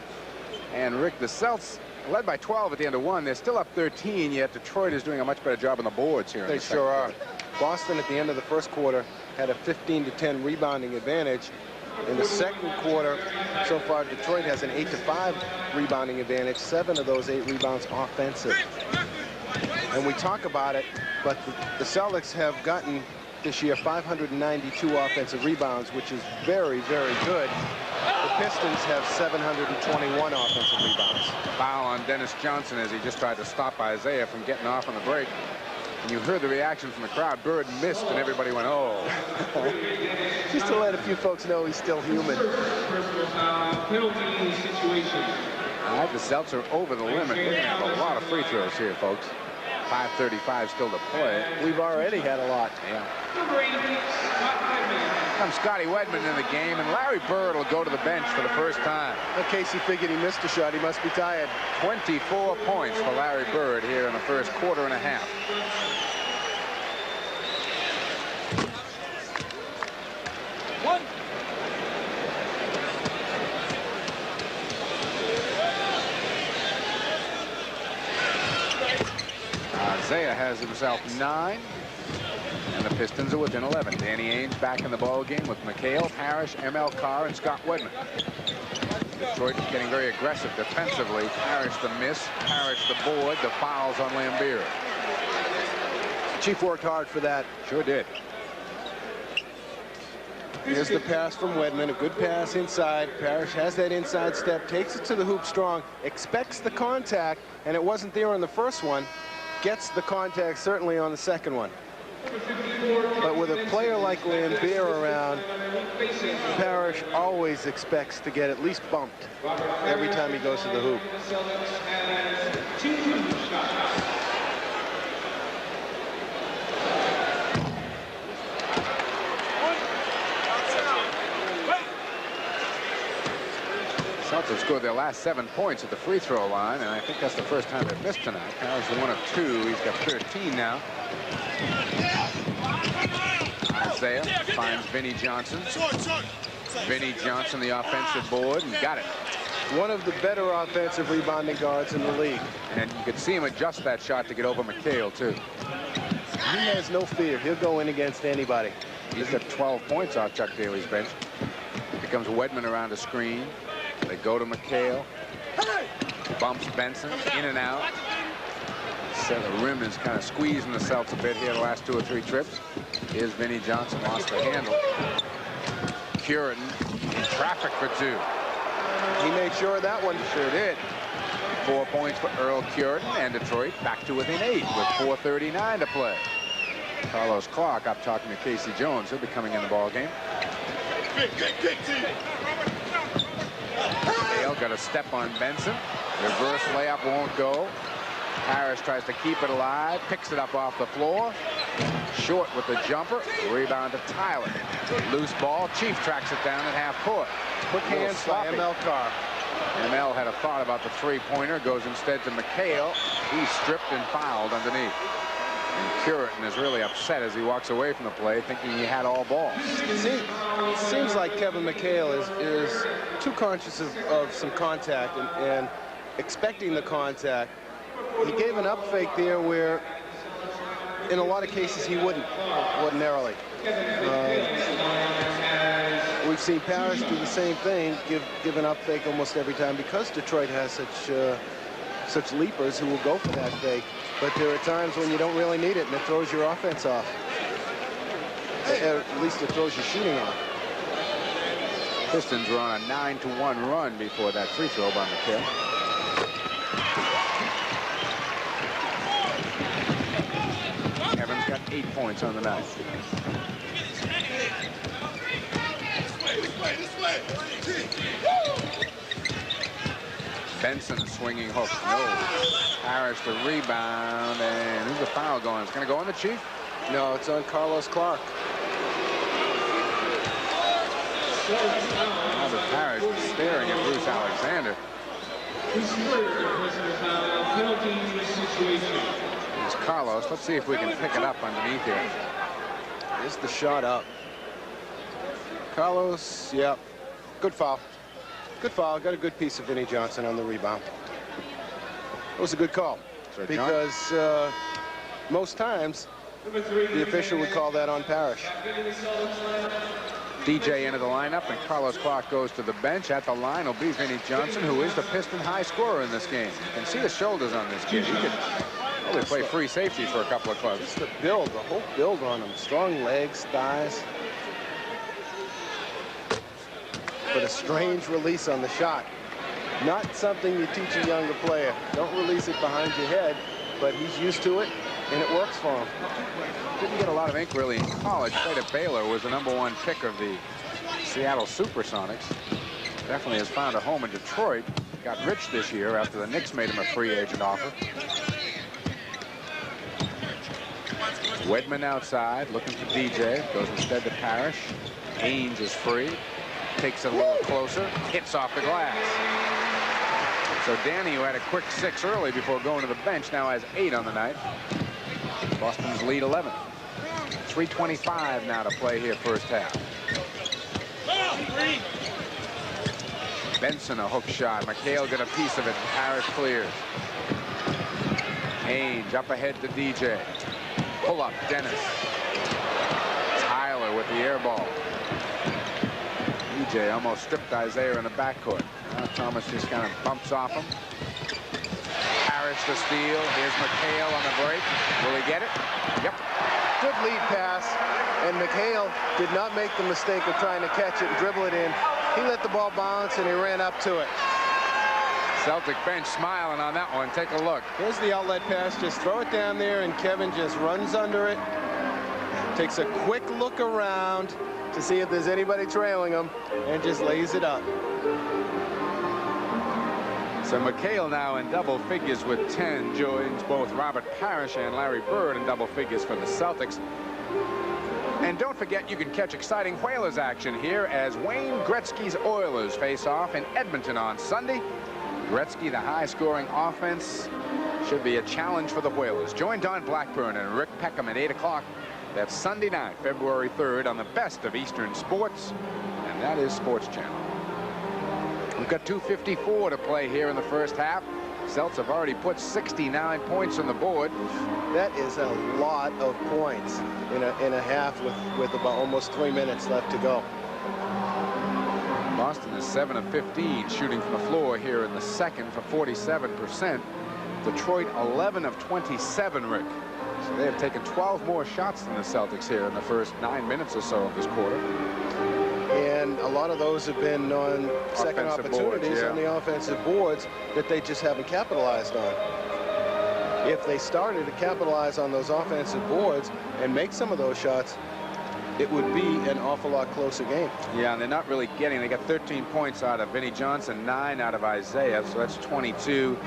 And Rick, the Celtics led by 12 at the end of one. They're still up 13, yet Detroit is doing a much better job on the boards here. They sure are. Boston at the end of the first quarter had a 15-10 rebounding advantage. In the second quarter, so far, Detroit has an 8-5 rebounding advantage. 7 of those 8 rebounds offensive. And we talk about it, but the Celtics have gotten this year 592 offensive rebounds, which is very, very good. The Pistons have 721 offensive rebounds. Foul on Dennis Johnson as he just tried to stop Isaiah from getting off on the break. And you heard the reaction from the crowd. Bird missed, and everybody went, oh. Just to let a few folks know he's still human. Penalty situation. All right, the Celtics are over the limit. We're going to have a lot of free throws here, folks. 5:35 still to play. We've already had a lot. Yeah. Number 80, Scott Redman. Comes Scotty Wedman in the game, and Larry Bird will go to the bench for the first time. In case he figured he missed a shot, he must be tired. 24 points for Larry Bird here in the first quarter and a half. Isaiah has himself 9, and the Pistons are within 11. Danny Ainge back in the ball game with McHale, Parrish, M.L. Carr, and Scott Wedman. Detroit getting very aggressive defensively. Parrish the miss, Parrish the board, the fouls on Lambier. Chief worked hard for that. Sure did. Here's the pass from Wedman, a good pass inside. Parrish has that inside step, takes it to the hoop strong, expects the contact, and it wasn't there on the first one. Gets the contact certainly on the second one. But with a player like Lambier around, Parrish always expects to get at least bumped every time he goes to the hoop. Celtics scored their last 7 points at the free throw line, and I think that's the first time they've missed tonight. Parrish is 1 of 2. He's got 13 now. Isaiah finds Vinnie Johnson. Vinnie Johnson, the offensive board, and got it. One of the better offensive rebounding guards in the league. And you could see him adjust that shot to get over McHale, too. He has no fear. He'll go in against anybody. He's got 12 points off Chuck Daly's bench. Here comes Wedman around the screen. They go to McHale. Bumps Benson in and out. So the rim is kind of squeezing the Celtics a bit here the last 2 or 3 trips. Here's Vinnie Johnson, lost the handle. Curitin in traffic for 2. He made sure of that one. Sure did. 4 points for Earl Curitin, and Detroit back to within 8 with 4:39 to play. Carlos Clark up talking to Casey Jones. He'll be coming in the ball game. Hale got a step on Benson. Reverse layup won't go. Harris tries to keep it alive, picks it up off the floor. Short with the jumper. Rebound to Tyler. Loose ball. Chief tracks it down at half court. Quick hands by M.L. Carr. M.L. had a thought about the three-pointer. Goes instead to McHale. He's stripped and fouled underneath. And Curitin is really upset as he walks away from the play, thinking he had all ball. It seems like Kevin McHale is too conscious of some contact and expecting the contact. He gave an up fake there where, in a lot of cases, he wouldn't ordinarily. We've seen Parrish do the same thing, give an up fake almost every time because Detroit has such leapers who will go for that fake. But there are times when you don't really need it, and it throws your offense off. At least it throws your shooting off. Pistons were on a 9-1 run before that free throw by McHale. Evans got 8 points on the night. Benson swinging hook. No. Harris the rebound, and who's the foul going? It's going to go on the Chief? No, it's on Carlos Clark. Albert Parrish was staring at Bruce Alexander. Here's Carlos. Let's see if we can pick it up underneath here. Here's the shot up. Carlos, yep. Good foul. Good foul. Got a good piece of Vinnie Johnson on the rebound. It was a good call. Because most times the official would call that on Parrish. DJ into the lineup, and Carlos Clark goes to the bench. At the line will be Vinnie Johnson, who is the Piston high scorer in this game. You can see the shoulders on this kid. He could probably play free safety for a couple of clubs. Just the build, the whole build on him. Strong legs, thighs. but a strange release on the shot. Not something you teach a younger player. Don't release it behind your head, but he's used to it, and it works for him. Didn't get a lot of ink really in college. Played at Baylor, was the #1 pick of the Seattle Supersonics. Definitely has found a home in Detroit. Got rich this year after the Knicks made him a free agent offer. Wedman outside, looking for DJ. Goes instead to Parrish. Ainge is free. Takes it a little closer. Hits off the glass. So Danny, who had a quick 6 early before going to the bench, now has 8 on the night. Boston's lead 11. 3:25 now to play here first half. Benson a hook shot. McHale got a piece of it. Parrish clears. Ainge up ahead to DJ. Pull up Dennis. Tyler with the air ball. DJ almost stripped Isaiah in the backcourt. Thomas just kind of bumps off him. Parrish the steal. Here's McHale on the break. Will he get it? Yep. Good lead pass, and McHale did not make the mistake of trying to catch it and dribble it in. He let the ball bounce, and he ran up to it. Celtic bench smiling on that one. Take a look. Here's the outlet pass. Just throw it down there, and Kevin just runs under it. Takes a quick look around to see if there's anybody trailing him, and just lays it up. So McHale now in double figures with 10. Joins both Robert Parrish and Larry Bird in double figures for the Celtics. And don't forget, you can catch exciting Whalers action here as Wayne Gretzky's Oilers face off in Edmonton on Sunday. Gretzky, the high-scoring offense, should be a challenge for the Whalers. Join Don Blackburn and Rick Peckham at 8 o'clock. That's Sunday night, February 3rd, on the best of Eastern sports, and that is Sports Channel. We've got 2:54 to play here in the first half. Celts have already put 69 points on the board. That is a lot of points in a half with about almost 3 minutes left to go. Boston is 7 of 15 shooting from the floor here in the second for 47%. Detroit 11 of 27, Rick. So they have taken 12 more shots than the Celtics here in the first 9 minutes or so of this quarter. And a lot of those have been on second opportunities on the offensive boards that they just haven't capitalized on. If they started to capitalize on those offensive boards and make some of those shots, it would be an awful lot closer game. Yeah, and they're not really getting. They got 13 points out of Vinnie Johnson, 9 out of Isaiah, so that's 22,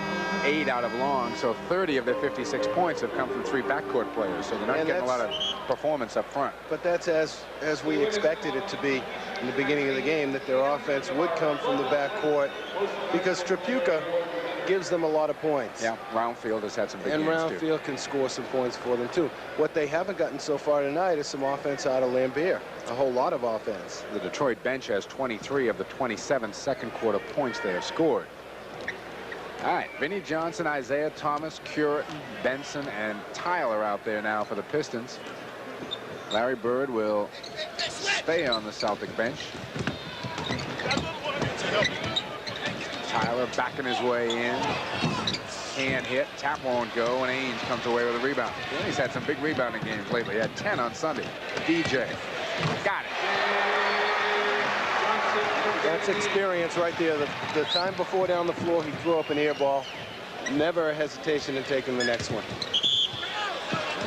8 out of Long. So 30 of their 56 points have come from 3 backcourt players. So they're not getting a lot of performance up front. But that's as we expected it to be in the beginning of the game, that their offense would come from the backcourt because Tripucka gives them a lot of points. Yeah, Roundfield has had some big games too. And Roundfield can score some points for them too. What they haven't gotten so far tonight is some offense out of Lambert. A whole lot of offense. The Detroit bench has 23 of the 27 second quarter points they have scored. All right, Vinnie Johnson, Isaiah Thomas, Curran, Benson, and Tyler out there now for the Pistons. Larry Bird will stay on the Celtic bench. Tyler backing his way in. Can't hit. Tap won't go, and Ainge comes away with a rebound. He's had some big rebounding games lately. He had 10 on Sunday. DJ. Got it. That's experience right there. The time before down the floor, he threw up an air ball. Never a hesitation in taking the next one.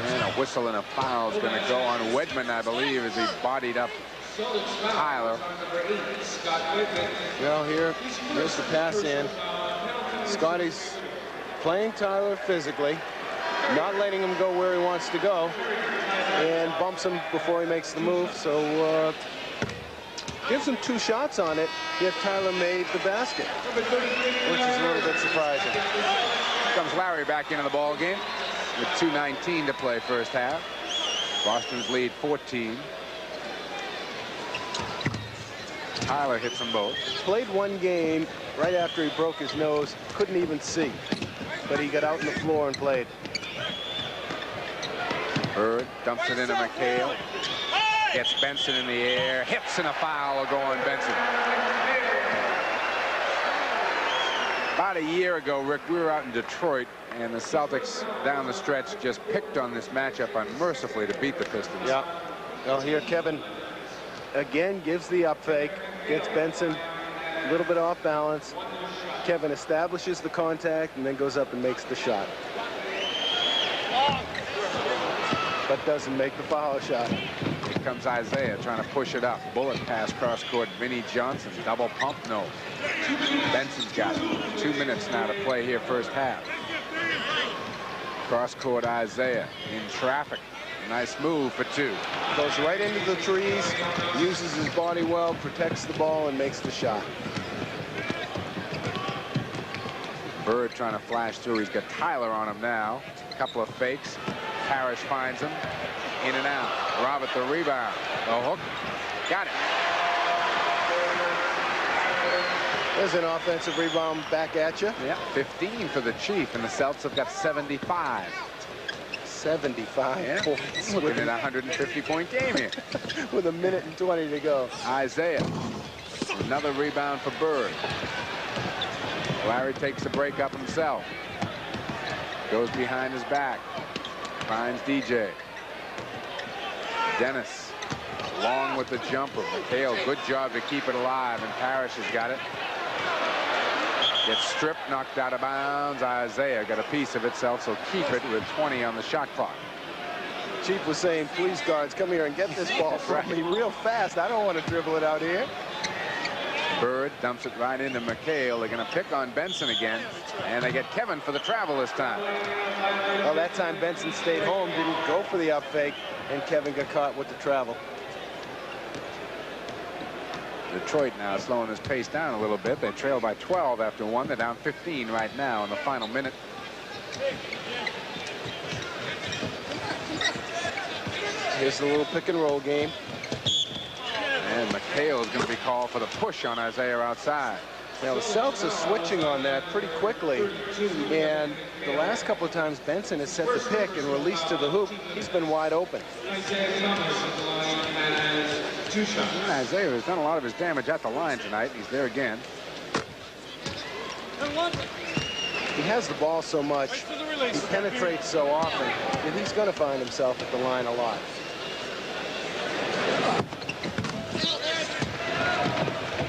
And a whistle and a foul is going to go on Wedman, I believe, as he bodied up Tyler. Well, here's the pass in. Scotty's playing Tyler physically, not letting him go where he wants to go, and bumps him before he makes the move. So gives him 2 shots on it, yet Tyler made the basket, which is a little bit surprising. Here comes Larry back into the ball game with 2:19 to play first half. Boston's lead 14. Tyler hits them both. Played one game right after he broke his nose, couldn't even see, but he got out on the floor and played. Bird dumps it into McHale. Gets Benson in the air. Hits and a foul will go on Benson. About a year ago, Rick, we were out in Detroit, and the Celtics down the stretch just picked on this matchup unmercifully to beat the Pistons. Yeah. Well, here Kevin again gives the up fake, gets Benson a little bit off balance. Kevin establishes the contact and then goes up and makes the shot. But doesn't make the foul shot. Here comes Isaiah trying to push it up. Bullet pass cross court. Vinnie Johnson. Double pump. No. Benson's got it. 2 minutes now to play here first half. Cross court Isaiah in traffic. Nice move for 2. Goes right into the trees. Uses his body well. Protects the ball and makes the shot. Bird trying to flash through. He's got Tyler on him now. A couple of fakes. Parrish finds him. In and out. Robert the rebound. The hook. Got it. There's an offensive rebound back at you. Yeah, 15 for the Chief, and the Celtics have got 75. 75 yeah. points. Looking at a 150-point game here. With 1:20 to go. Isaiah. Another rebound for Bird. Larry takes the break up himself. Goes behind his back. Finds DJ. Dennis. Long with the jumper. McHale, good job to keep it alive, and Parrish has got it. Gets stripped, knocked out of bounds. Isaiah got a piece of itself, so keep it with 20 on the shot clock. Chief was saying, please, guards, come here and get this ball from me real fast. I don't want to dribble it out here. Bird dumps it right into McHale. They're going to pick on Benson again, and they get Kevin for the travel this time. Well, that time Benson stayed home, didn't go for the up fake, and Kevin got caught with the travel. Detroit now slowing his pace down a little bit. They trail by 12 after 1. They're down 15 right now in the final minute. Here's the little pick and roll game. And McHale is going to be called for the push on Isaiah outside. Now the Celtics are switching on that pretty quickly, and the last couple of times Benson has set the pick and released to the hoop, he's been wide open. Isaiah has done a lot of his damage at the line tonight. He's there again. He has the ball so much, he penetrates so often, that he's going to find himself at the line a lot.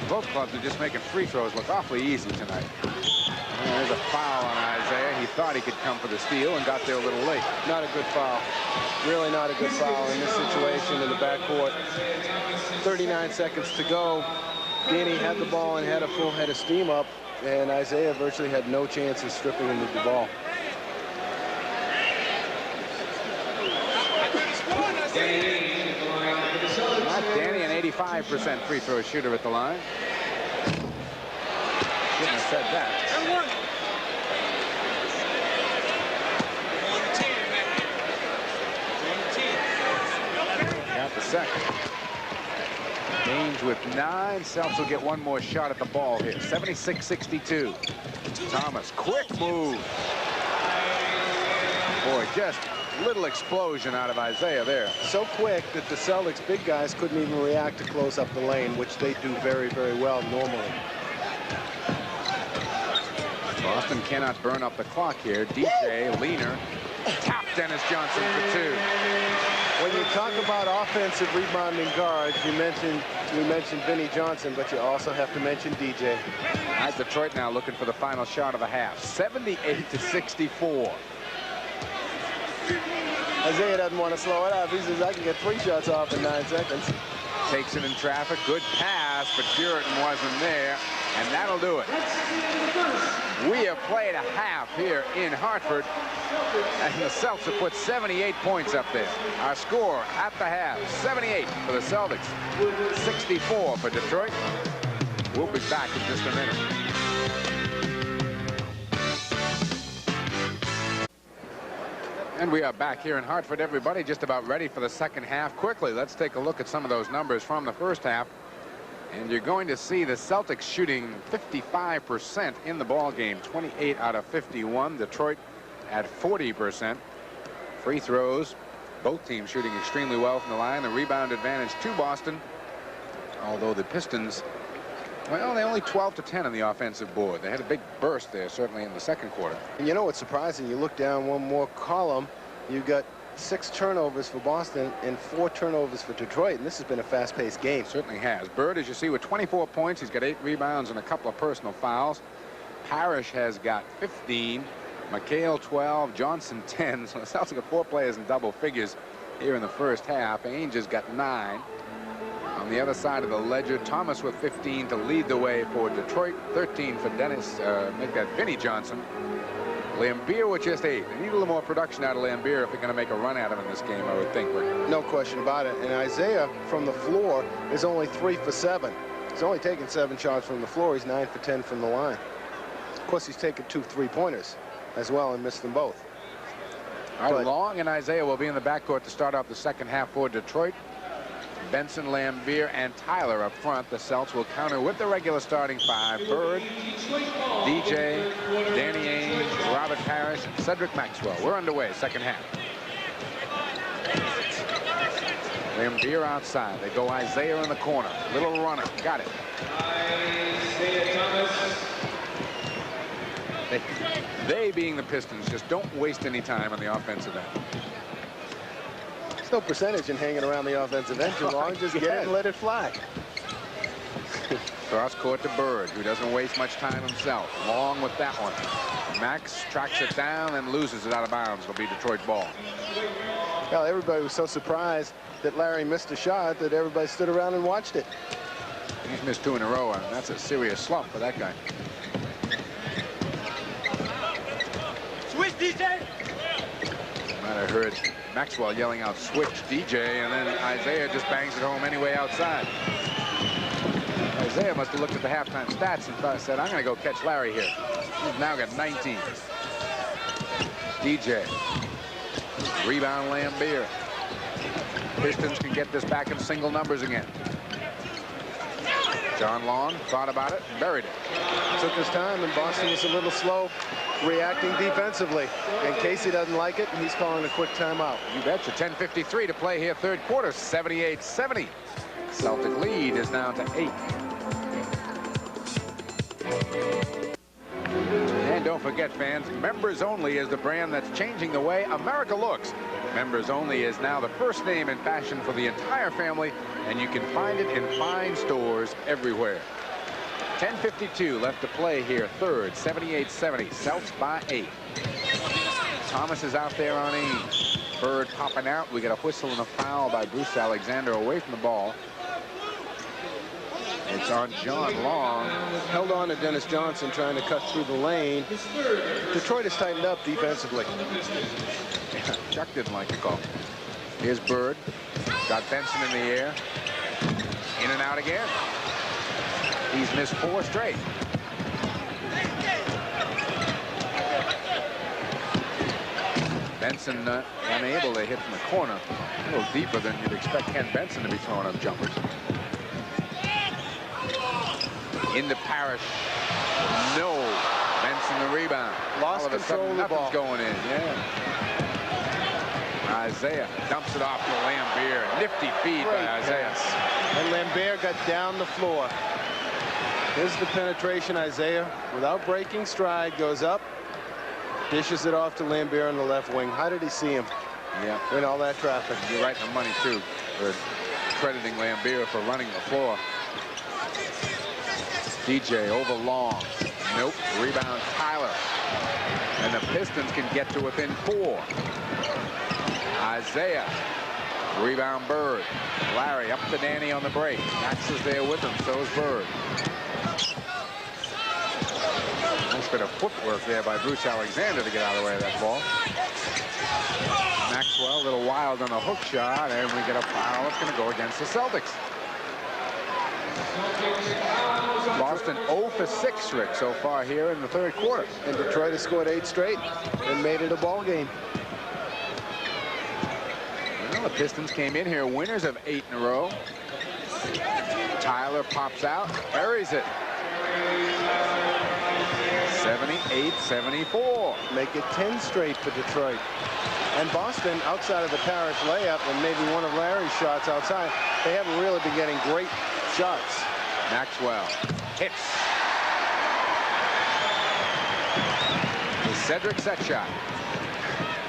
Both clubs are just making free throws look awfully easy tonight. And there's a foul on Isaiah. He thought he could come for the steal and got there a little late. Not a good foul. Really not a good foul in this situation in the backcourt. 39 seconds to go. Danny had the ball and had a full head of steam up, and Isaiah virtually had no chance of stripping him with the ball. Not Danny, an 85% free throw shooter at the line. Shouldn't have said that. Got the second. Ainge with 9. Celtics will get one more shot at the ball here. 76-62. Thomas, quick move. Boy, just little explosion out of Isaiah there. So quick that the Celtics big guys couldn't even react to close up the lane, which they do very, very well normally. Boston cannot burn up the clock here. DJ, leaner, tap Dennis Johnson for 2. When you talk about offensive rebounding guards, you mentioned Vinnie Johnson, but you also have to mention DJ. All right, Detroit now looking for the final shot of the half. 78-64. Isaiah doesn't want to slow it up. He says, I can get 3 shots off in 9 seconds. Takes it in traffic. Good pass, but Puritan wasn't there, and that'll do it. We have played a half here in Hartford, and the Celtics have put 78 points up there. Our score at the half, 78 for the Celtics, 64 for Detroit. We'll be back in just a minute. And we are back here in Hartford, everybody, just about ready for the second half. Quickly, let's take a look at some of those numbers from the first half. And you're going to see the Celtics shooting 55% in the ball game, 28 out of 51. Detroit at 40%. Free throws, both teams shooting extremely well from the line. The rebound advantage to Boston, although the Pistons, well, they're only 12-10 on the offensive board. They had a big burst there, certainly in the second quarter. And you know what's surprising? You look down one more column, you've got 6 turnovers for Boston and 4 turnovers for Detroit, and this has been a fast-paced game. Certainly has. Bird, as you see, with 24 points. He's got 8 rebounds and a couple of personal fouls. Parrish has got 15. McHale 12. Johnson 10. So the Celtics got 4 players in double figures here in the first half. Ainge has got 9. On the other side of the ledger, Thomas with 15 to lead the way for Detroit. 13 for Vinnie Johnson. Lambeer with just 8. They need a little more production out of Lambeer if they're going to make a run at him in this game, I would think. No question about it. And Isaiah from the floor is only 3 for 7. He's only taken 7 shots from the floor. He's 9 for 10 from the line. Of course, he's taken 2 3-pointers as well and missed them both. All right, Long and Isaiah will be in the backcourt to start off the second half for Detroit. Benson, Lambeer, and Tyler up front. The Celts will counter with the regular starting 5. Bird, DJ, Danny Ainge, Robert Parrish, and Cedric Maxwell. We're underway, second half. Lambeer outside. They go Isaiah in the corner. Little runner. Got it. Isaiah Thomas. They being the Pistons, just don't waste any time on the offensive end. There's no percentage in hanging around the offensive end too long. Just get it and let it fly. Cross court to Bird, who doesn't waste much time himself. Long with that one. Max tracks it down and loses it out of bounds. It'll be Detroit ball. Well, everybody was so surprised that Larry missed a shot that everybody stood around and watched it. He's missed 2 in a row, and that's a serious slump for that guy. Switch, DJ. Might have heard Maxwell yelling out switch DJ, and then Isaiah just bangs it home anyway outside. Isaiah must have looked at the halftime stats and said, I'm going to go catch Larry here. He's now got 19. DJ. Rebound Lambeer. Pistons can get this back in single numbers again. John Long thought about it and buried it. Took his time, and Boston was a little slow reacting defensively. And Casey doesn't like it, and he's calling a quick timeout. You betcha. 10:53 to play here, third quarter. 78-70. Celtic lead is now to 8. And don't forget, fans, Members Only is the brand that's changing the way America looks. Members Only is now the first name in fashion for the entire family, and you can find it in fine stores everywhere. 10:52 left to play here, third, 78-70, Celts by 8. Thomas is out there on Ainge. Bird popping out. We get a whistle and a foul by Bruce Alexander away from the ball. It's on John Long. Held on to Dennis Johnson trying to cut through the lane. Detroit has tightened up defensively. Chuck didn't like the call. Here's Bird. Got Benson in the air. In and out again. He's missed 4 straight. Benson unable to hit from the corner. A little deeper than you'd expect Ken Benson to be throwing up jumpers. Into Parrish. No. Benson the rebound. Lost control of the ball. Nothing's going in. Yeah. Isaiah dumps it off to Lambeer. Nifty feed by Isaiah. And Lambeer got down the floor. Here's the penetration. Isaiah, without breaking stride, goes up, dishes it off to Lambeer on the left wing. How did he see him? Yeah. In all that traffic. You're right in the money, too, for crediting Lambeer for running the floor. DJ over Long. Nope. Rebound Tyler. And the Pistons can get to within 4. Isaiah. Rebound Bird. Larry up to Danny on the break. Max is there with him. So is Bird. Nice bit of footwork there by Bruce Alexander to get out of the way of that ball. Maxwell a little wild on the hook shot, and we get a foul. It's going to go against the Celtics. Boston 0 for 6, Rick, so far here in the third quarter. And Detroit has scored 8 straight and made it a ball game. Well, the Pistons came in here winners of 8 in a row. Tyler pops out, buries it. 78-74. Make it 10 straight for Detroit. And Boston, outside of the Parrish layup and maybe one of Larry's shots outside, they haven't really been getting great shots. Maxwell hits. The Cedric set shot.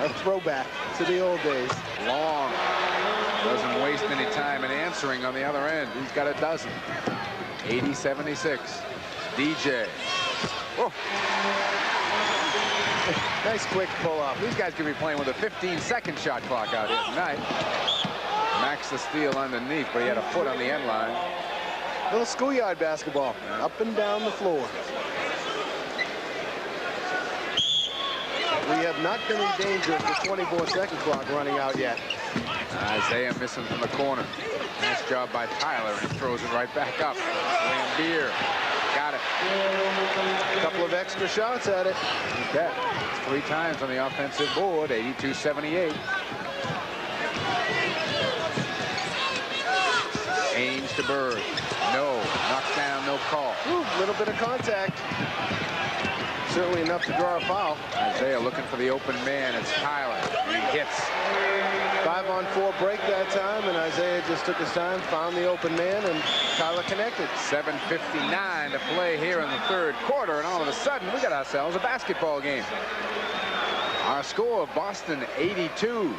A throwback. to the old days. Long doesn't waste any time in answering on the other end. He's got a dozen. 80-76. DJ. Whoa. Nice quick pull-up. These guys could be playing with a 15-second shot clock out here tonight. Max the steal underneath, but he had a foot on the end line. Little schoolyard basketball, up and down the floor. We have not been in danger of the 24-second clock running out yet. Isaiah missing from the corner. Nice job by Tyler, and he throws it right back up. Lambier got it. A couple of extra shots at it. You bet. 3 times on the offensive board, 82-78. Ames to Bird. No. Knocked down, no call. A little bit of contact. Certainly enough to draw a foul. Isaiah looking for the open man. It's Tyler. He hits. 5-on-4 break that time, and Isaiah just took his time, found the open man, and Tyler connected. 7:59 to play here in the third quarter, and all of a sudden we got ourselves a basketball game. Our score, Boston 82,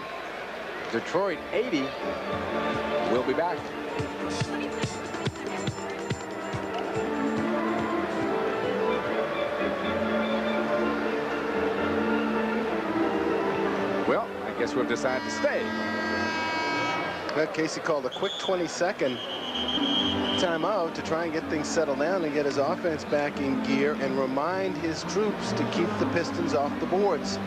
Detroit 80. We'll be back. Well, I guess we've decided to stay. Casey called a quick 20-second timeout to try and get things settled down and get his offense back in gear and remind his troops to keep the Pistons off the boards.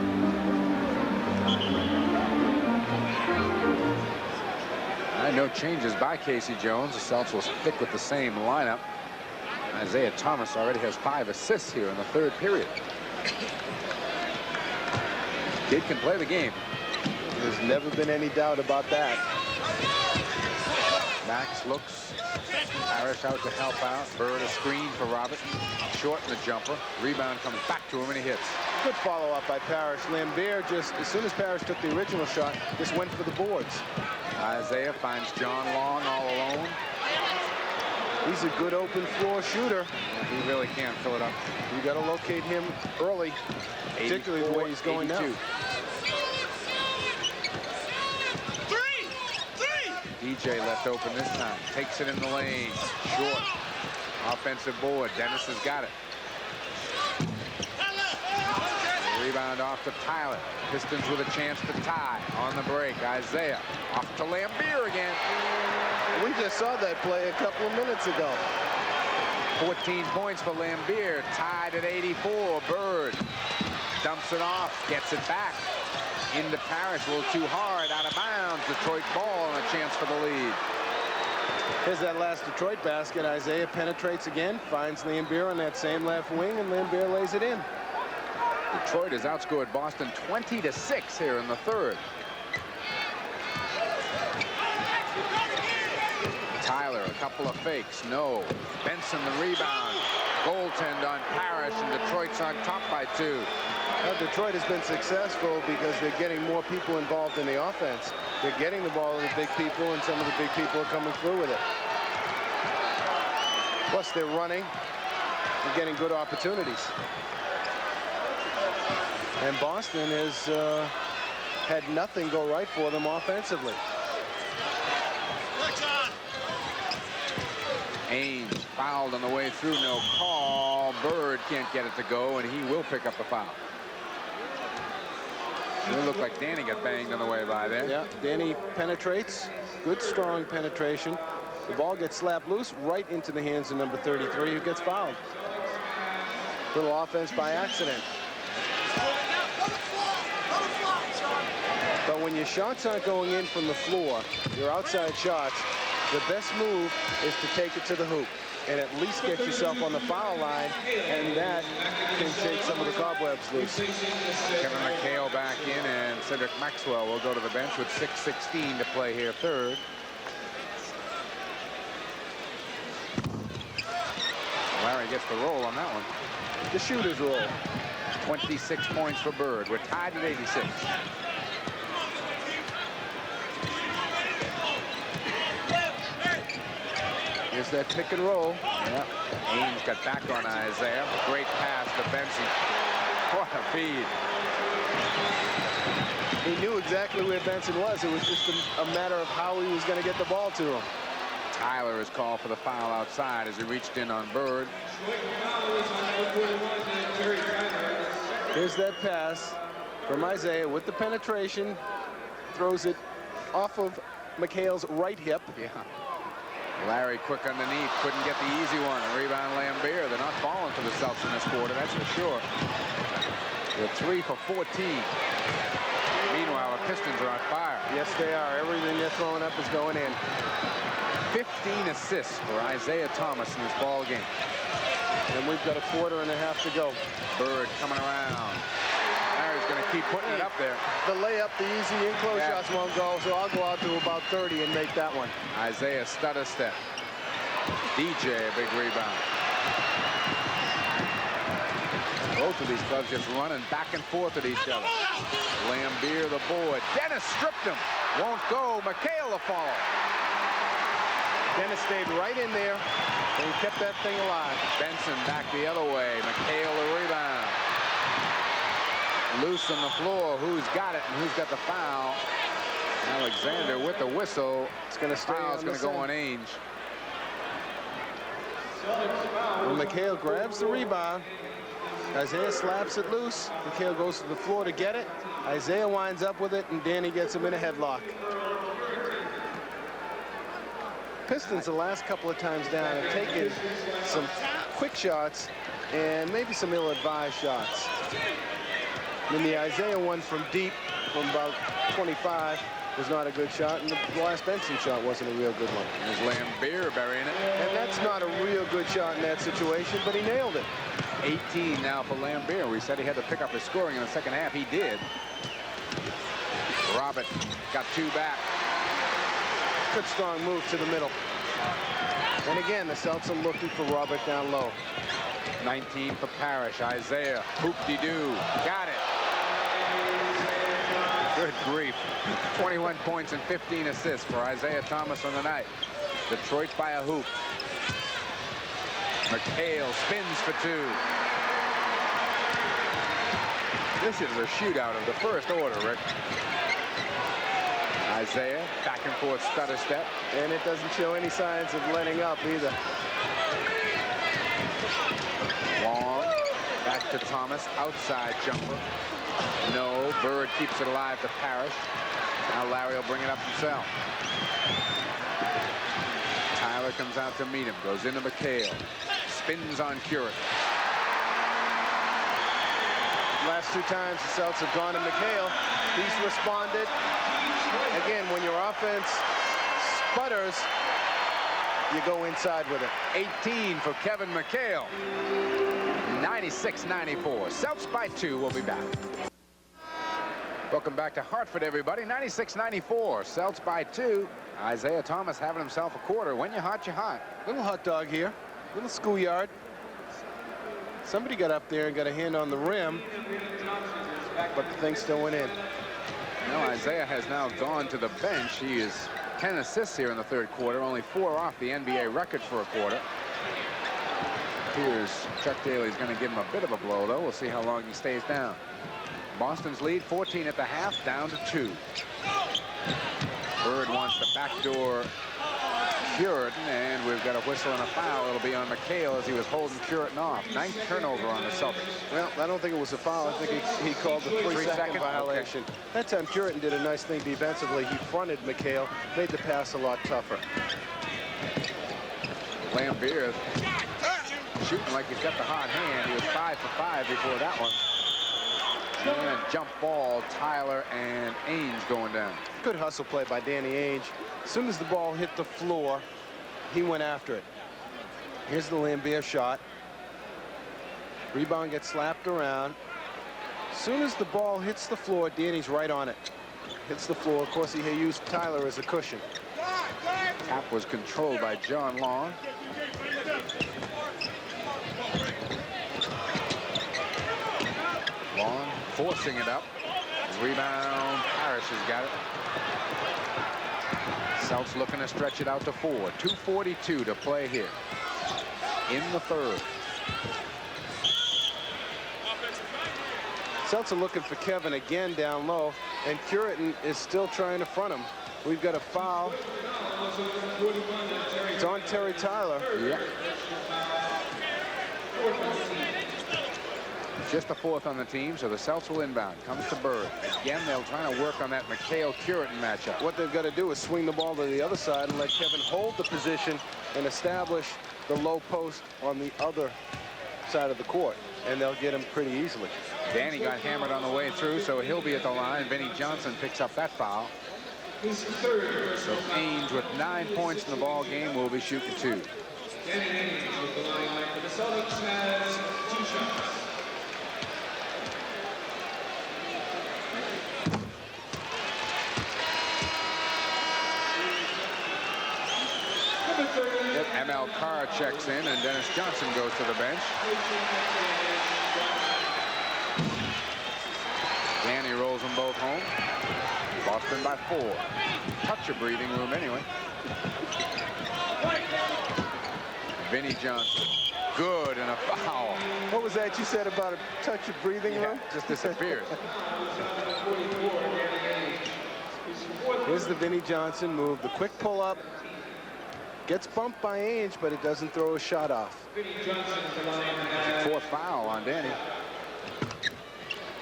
No changes by Casey Jones. The Celtics will stick with the same lineup. Isaiah Thomas already has 5 assists here in the third period. Kid can play the game. There's never been any doubt about that. Max looks. Parrish out to help out. Bird a screen for Robert. Short in the jumper. Rebound comes back to him and he hits. Good follow-up by Parrish. Lambier just, as soon as Parrish took the original shot, just went for the boards. Isaiah finds John Long all alone. He's a good open floor shooter. He really can't fill it up. You got to locate him early, particularly the way he's going now. DJ left open this time. Takes it in the lane. Short. Offensive board. Dennis has got it. Rebound off to Tyler. Pistons with a chance to tie on the break. Isaiah off to Lambier again. We just saw that play a couple of minutes ago. 14 points for Lambier. Tied at 84. Bird dumps it off. Gets it back. Into Parrish. A little too hard. Out of bounds. Detroit ball and a chance for the lead. Here's that last Detroit basket. Isaiah penetrates again. Finds Lambier on that same left wing, and Lambier lays it in. Detroit has outscored Boston 20-6 here in the third. Tyler, a couple of fakes. No. Benson the rebound. Goaltend on Parrish, and Detroit's on top by 2. Well, Detroit has been successful because they're getting more people involved in the offense. They're getting the ball to the big people, and some of the big people are coming through with it. Plus, they're running and getting good opportunities. And Boston has had nothing go right for them offensively. Ames fouled on the way through, no call. Bird can't get it to go, and he will pick up the foul. It looked like Danny got banged on the way by there. Yeah, Danny penetrates. Good, strong penetration. The ball gets slapped loose right into the hands of number 33, who gets fouled. Little offense by accident. But when your shots aren't going in from the floor, your outside shots, the best move is to take it to the hoop and at least get yourself on the foul line, and that can shake some of the cobwebs loose. Kevin McHale back in, and Cedric Maxwell will go to the bench with 6:16 to play here third. Larry gets the roll on that one. The shooter's roll. 26 points for Bird. We're tied at 86. Here's that pick and roll. Yeah. Ames got back on Isaiah. Great pass to Benson. What a feed. He knew exactly where Benson was. It was just a matter of how he was going to get the ball to him. Tyler is called for the foul outside as he reached in on Bird. Here's that pass from Isaiah with the penetration. Throws it off of McHale's right hip. Yeah. Larry quick underneath, couldn't get the easy one. Rebound Lambier. They're not falling for the Celtics in this quarter, that's for sure. They're 3 for 14. Meanwhile, the Pistons are on fire. Yes, they are. Everything they're throwing up is going in. 15 assists for Isaiah Thomas in this ball game. And we've got a quarter and a half to go. Bird coming around. Larry's going to keep putting it up there. The layup, the easy in-close shots won't go, so I'll go out to about 30 and make that one. Isaiah stutter step. DJ, a big rebound. Both of these clubs just running back and forth at each other. Lambier the board. Dennis stripped him. Won't go. McHale the follow. Dennis stayed right in there and kept that thing alive. Benson back the other way. McHale the rebound. Loose on the floor. Who's got it and who's got the foul? Alexander with the whistle. It's going to stay. Foul's going to go on Ainge. When McHale grabs the rebound, Isaiah slaps it loose. McHale goes to the floor to get it. Isaiah winds up with it, and Danny gets him in a headlock. Pistons the last couple of times down have taken some quick shots and maybe some ill-advised shots. I mean, the Isaiah one from deep, from about 25, was not a good shot, and the last Benson shot wasn't a real good one. There's Lambier burying it. And that's not a real good shot in that situation, but he nailed it. 18 now for Lambier. We said he had to pick up his scoring in the second half. He did. Robert got 2 back. Good strong move to the middle. And again, the Celtics are looking for Robert down low. 19 for Parrish. Isaiah, hoop-de-doo. Got it. Good grief. 21 points and 15 assists for Isaiah Thomas on the night. Detroit by a hoop. McHale spins for 2. This is a shootout of the first order, Rick. Isaiah, back and forth stutter step. And it doesn't show any signs of letting up either. Long, back to Thomas, outside jumper. No, Bird keeps it alive to Parrish. Now Larry will bring it up himself. Tyler comes out to meet him, goes into McHale. Spins on Curran. Last 2 times the Celtics have gone to McHale. He's responded. Again, when your offense sputters, you go inside with it. 18 for Kevin McHale. 96-94. Celtics by 2. We'll be back. Welcome back to Hartford, everybody. 96-94. Celtics by 2. Isaiah Thomas having himself a quarter. When you're hot, you're hot. Little hot dog here. Little schoolyard. Somebody got up there and got a hand on the rim, but the thing still went in. You know, Isaiah has now gone to the bench. He is 10 assists here in the third quarter, only 4 off the NBA record for a quarter. Here's Chuck Daly's going to give him a bit of a blow, though. We'll see how long he stays down. Boston's lead, 14 at the half, down to 2. Bird wants the backdoor Puritan, and we've got a whistle and a foul. It'll be on McHale as he was holding Puritan off. 9th turnover on the Celtics. Well, I don't think it was a foul. I think he called the 3-second violation. Okay. That time Puritan did a nice thing defensively. He fronted McHale, made the pass a lot tougher. Lambier shooting like he's got the hot hand. He was 5 for 5 before that one. And jump ball, Tyler and Ainge going down. Good hustle play by Danny Ainge. As soon as the ball hit the floor, he went after it. Here's the Lambier shot. Rebound gets slapped around. As soon as the ball hits the floor, Danny's right on it. Hits the floor. Of course, he used Tyler as a cushion. Tap was controlled by John Long. Long forcing it up. Rebound. Parrish has got it. Celtics looking to stretch it out to 4. 2:42 to play here in the third. Celtics are looking for Kevin again down low, and Curitin is still trying to front him. We've got a foul. It's on Terry Tyler. Yeah. Just the fourth on the team, so the Celtics will inbound. Comes to Bird. Again, they'll try to work on that McHale-Curitin matchup. What they've got to do is swing the ball to the other side and let Kevin hold the position and establish the low post on the other side of the court, and they'll get him pretty easily. Danny got hammered on the way through, so he'll be at the line. Vinnie Johnson picks up that foul. So Ainge, with 9 points in the ball game, will be shooting 2. Danny Ainge with the line for the Celtics has 2 shots. ML Carr checks in, and Dennis Johnson goes to the bench. Danny rolls them both home. Boston by 4. Touch of breathing room anyway. Vinnie Johnson. Good, and a foul. What was that you said about a touch of breathing room? Just disappeared. Here's the Vinnie Johnson move. The quick pull-up. Gets bumped by Ainge, but it doesn't throw a shot off. 4th foul on Danny.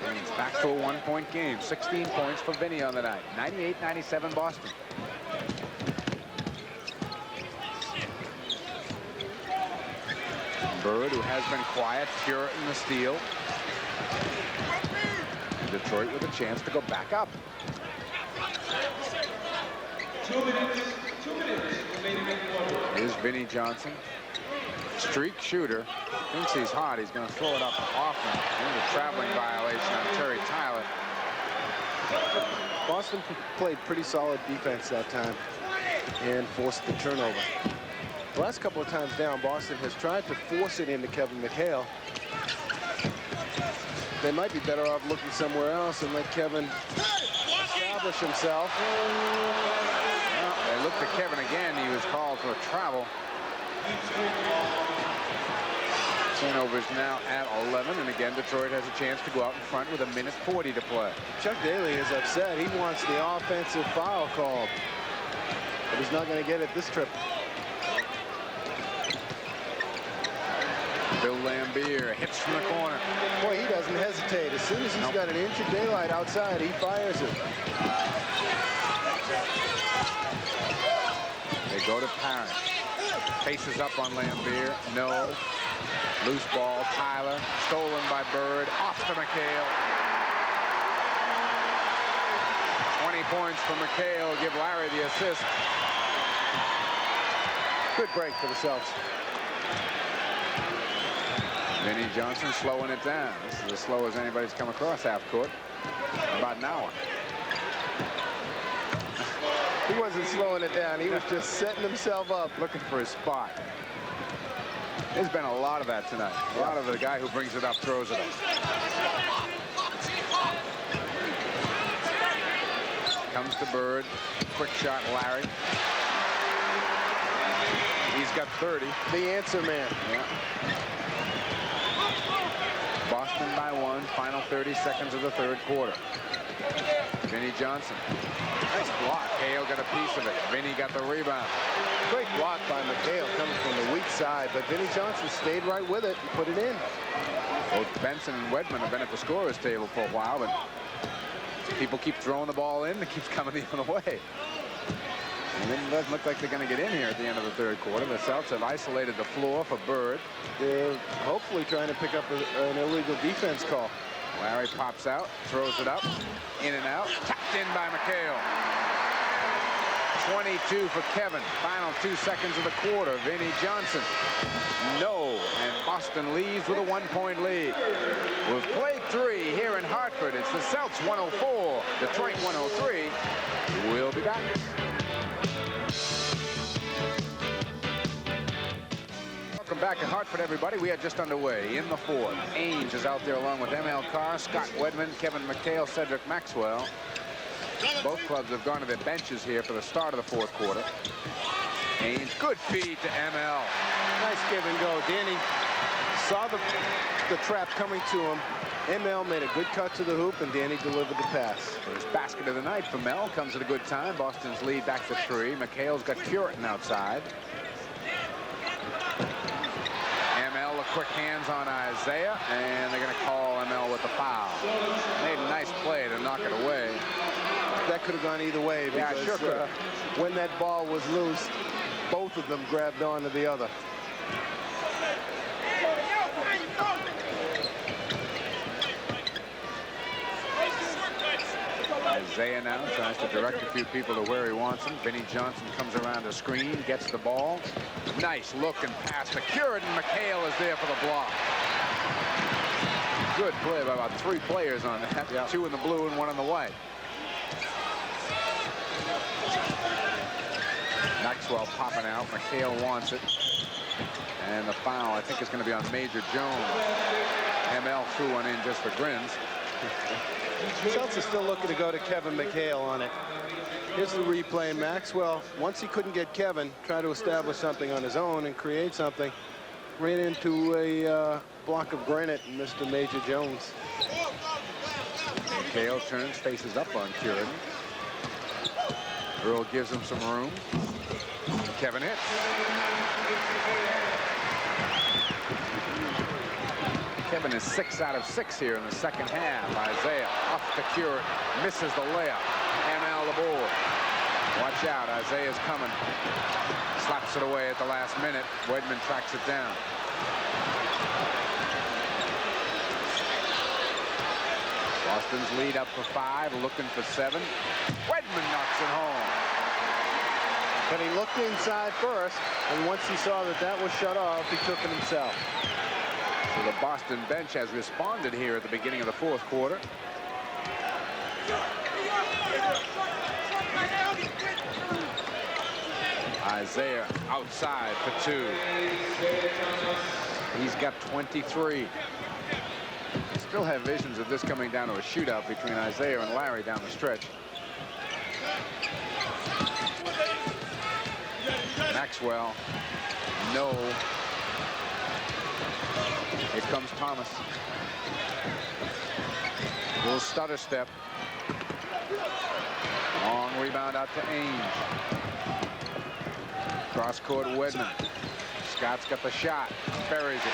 Danny's back to a 1-point game. 16 points for Vinny on the night. 98-97 Boston. Bird, who has been quiet, Curitin the steal. And Detroit with a chance to go back up. 2 minutes. Here's Vinnie Johnson. Streak shooter. Thinks he's hot. He's going to throw it up often. And a traveling violation on Terry Tyler. Boston played pretty solid defense that time and forced the turnover. The last couple of times down, Boston has tried to force it into Kevin McHale. They might be better off looking somewhere else and let Kevin establish himself. Well, they looked at Kevin again. He was called for a travel. Turnovers now at 11, and again Detroit has a chance to go out in front with 1:40 to play. Chuck Daly is upset. He wants the offensive foul called, but he's not going to get it this trip. Bill Lambier hits from the corner. Boy, he doesn't hesitate. As soon as he's got an inch of daylight outside, he fires it. They go to Parent. Faces up on Lambier. No. Loose ball. Tyler. Stolen by Bird. Off to McHale. 20 points for McHale. Give Larry the assist. Good break for the Celtics. Vinnie Johnson slowing it down. This is as slow as anybody's come across half court. About an hour. He wasn't slowing it down. He was just setting himself up. Looking for his spot. There's been a lot of that tonight. A lot of the guy who brings it up throws it up. Comes to Bird. Quick shot, Larry. He's got 30. The answer man. Yeah. Boston by 1. Final 30 seconds of the third quarter. Vinnie Johnson. Nice block. Hale got a piece of it. Vinnie got the rebound. Great block by McHale coming from the weak side, but Vinnie Johnson stayed right with it and put it in. Both Benson and Wedman have been at the scorer's table for a while, but people keep throwing the ball in. It keeps coming the other way. And it doesn't look like they're going to get in here at the end of the third quarter. The Celtics have isolated the floor for Bird. They're hopefully trying to pick up an illegal defense call. Larry pops out, throws it up, in and out, tapped in by McHale. 22 for Kevin. Final 2 seconds of the quarter. Vinnie Johnson. No. And Boston leaves with a 1-point lead. We've played 3 here in Hartford. It's the Celtics 104, Detroit 103. We'll be back. Welcome back to Hartford, everybody. We are just underway in the fourth. Ainge is out there along with ML Carr, Scott Wedman, Kevin McHale, Cedric Maxwell. Both clubs have gone to their benches here for the start of the fourth quarter. Ainge, good feed to ML. Nice give and go. Danny saw the trap coming to him, ML made a good cut to the hoop, and Danny delivered the pass. First basket of the night for Mel comes at a good time. Boston's lead back to 3. McHale's got Puritan outside. ML, a quick hands on Isaiah, and they're going to call ML with the foul. Made a nice play to knock it away. That could have gone either way because Yeah, sure could. when that ball was loose, both of them grabbed onto the other. Isaiah now tries to direct a few people to where he wants them. Vinnie Johnson comes around the screen, gets the ball. Nice look and pass to Puritan. McHale is there for the block. Good play by about 3 players on that. Yeah. 2 in the blue and 1 in the white. Maxwell popping out. McHale wants it. And the foul, I think, is going to be on Major Jones. ML threw one in just for grins. Celtics are still looking to go to Kevin McHale on it. Here's the replay. Maxwell, once he couldn't get Kevin, tried to establish something on his own and create something. Ran into a block of granite and Mr. Major Jones. McHale turns, faces up on Puritan. Earl gives him some room. Kevin hits. Kevin is 6 out of 6 here in the second half. Isaiah up to Puritan, misses the layup. ML the board. Watch out, Isaiah's coming. Slaps it away at the last minute. Wedman tracks it down. Boston's lead up for 5, looking for 7. Wedman knocks it home. But he looked inside first, and once he saw that that was shut off, he took it himself. So the Boston bench has responded here at the beginning of the 4th quarter. Isaiah outside for 2. He's got 23. Still have visions of this coming down to a shootout between Isaiah and Larry down the stretch. Maxwell, no. Here comes Thomas. Little stutter step. Long rebound out to Ainge. Cross court Wedman. Scott's got the shot. Buries it.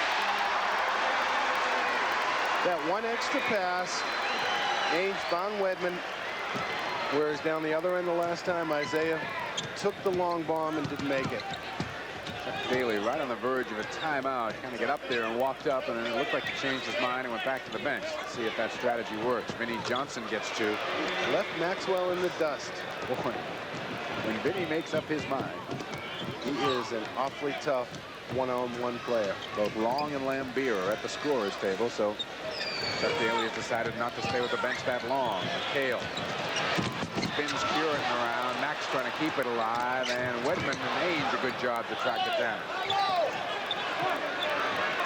That one extra pass, Ainge found Wedman, whereas down the other end the last time, Isaiah took the long bomb and didn't make it. Daly right on the verge of a timeout, kind of get up there and walked up, and then it looked like he changed his mind and went back to the bench. Let's see if that strategy works. Vinnie Johnson gets 2. Left Maxwell in the dust. Boy, when Vinnie makes up his mind, he is an awfully tough one-on-one player. Both Long and Lambier are at the scorer's table, so Chuck Daly has decided not to stay with the bench that long. McHale spins Puritan around. Max trying to keep it alive, and Wedman and Ainge a good job to track it down.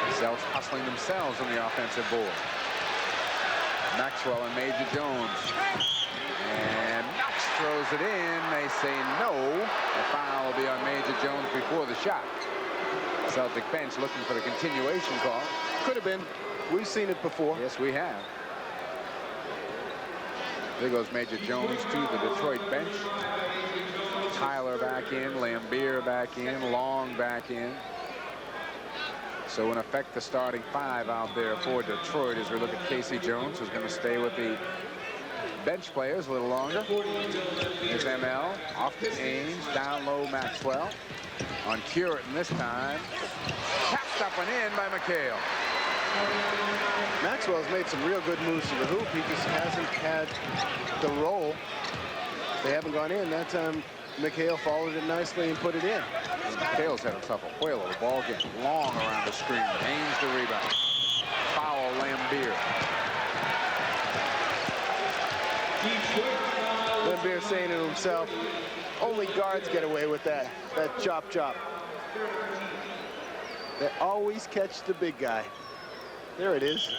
The Celtics hustling themselves on the offensive board. Maxwell and Major Jones. And Knox throws it in. They say no. The foul will be on Major Jones before the shot. Celtic bench looking for the continuation call. Could have been. We've seen it before. Yes, we have. There goes Major Jones to the Detroit bench. Tyler back in, Lambier back in, Long back in. So in effect, the starting 5 out there for Detroit as we look at Casey Jones, who's going to stay with the bench players a little longer. Here's ML, off to Ainge, down low Maxwell. On Puritan this time. Tapped up and in by McHale. Maxwell's made some real good moves to the hoop. He just hasn't had the roll. They haven't gone in. That time, McHale followed it nicely and put it in. McHale's had himself a whale of a ball game. Long around the screen. Ainge the rebound. Foul Lambier. Lambier saying to himself, only guards get away with that chop chop. They always catch the big guy. There it is.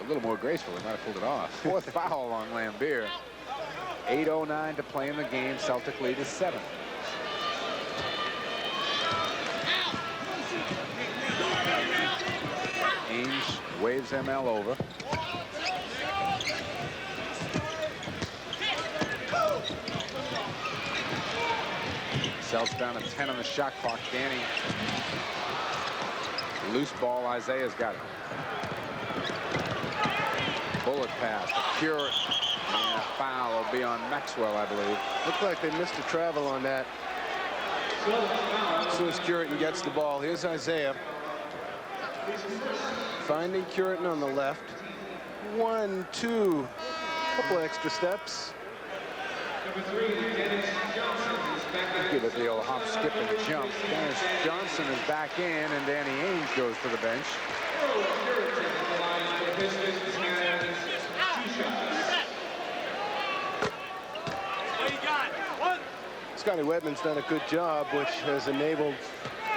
A little more graceful. He might have pulled it off. 4th foul on Lambier. 8:09 to play in the game. Celtic lead is 7. Ainge waves ML over. Celtics down to 10 on the shot clock. Danny. Loose ball. Isaiah's got it. Bullet pass to Curry. And a foul will be on Maxwell, I believe. Looked like they missed a travel on that. As soon as Curitin gets the ball, here's Isaiah. Finding Curitin on the left. 1, 2, couple extra steps. Give it the old hop, skip, and jump. Dennis Johnson is back in, and Danny Ainge goes to the bench. Scotty Wedman's done a good job, which has enabled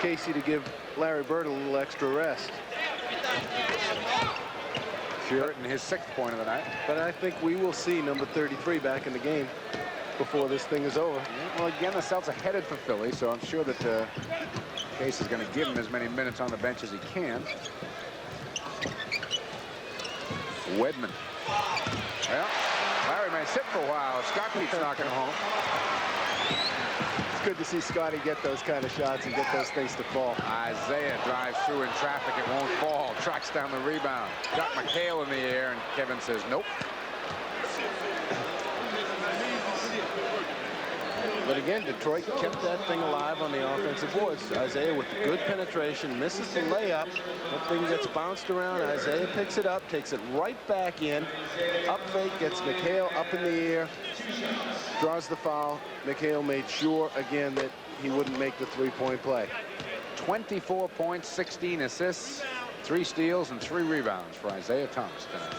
Casey to give Larry Bird a little extra rest. Curitin, his 6th point of the night. But I think we will see number 33 back in the game before this thing is over. Yeah, well, again, the Celtics are headed for Philly, so I'm sure that Case is going to give him as many minutes on the bench as he can. Wedman. Well, Larry may sit for a while. Scott keeps knocking him home. It's good to see Scotty get those kind of shots and get those things to fall. Isaiah drives through in traffic. It won't fall. Tracks down the rebound. Got McHale in the air, and Kevin says nope. But again, Detroit kept that thing alive on the offensive boards. Isaiah with good penetration, misses the layup. That thing gets bounced around. Isaiah picks it up, takes it right back in. Up fake, gets McHale up in the air, draws the foul. McHale made sure again that he wouldn't make the three-point play. 24 points, 16 assists, 3 steals, and 3 rebounds for Isaiah Thomas tonight.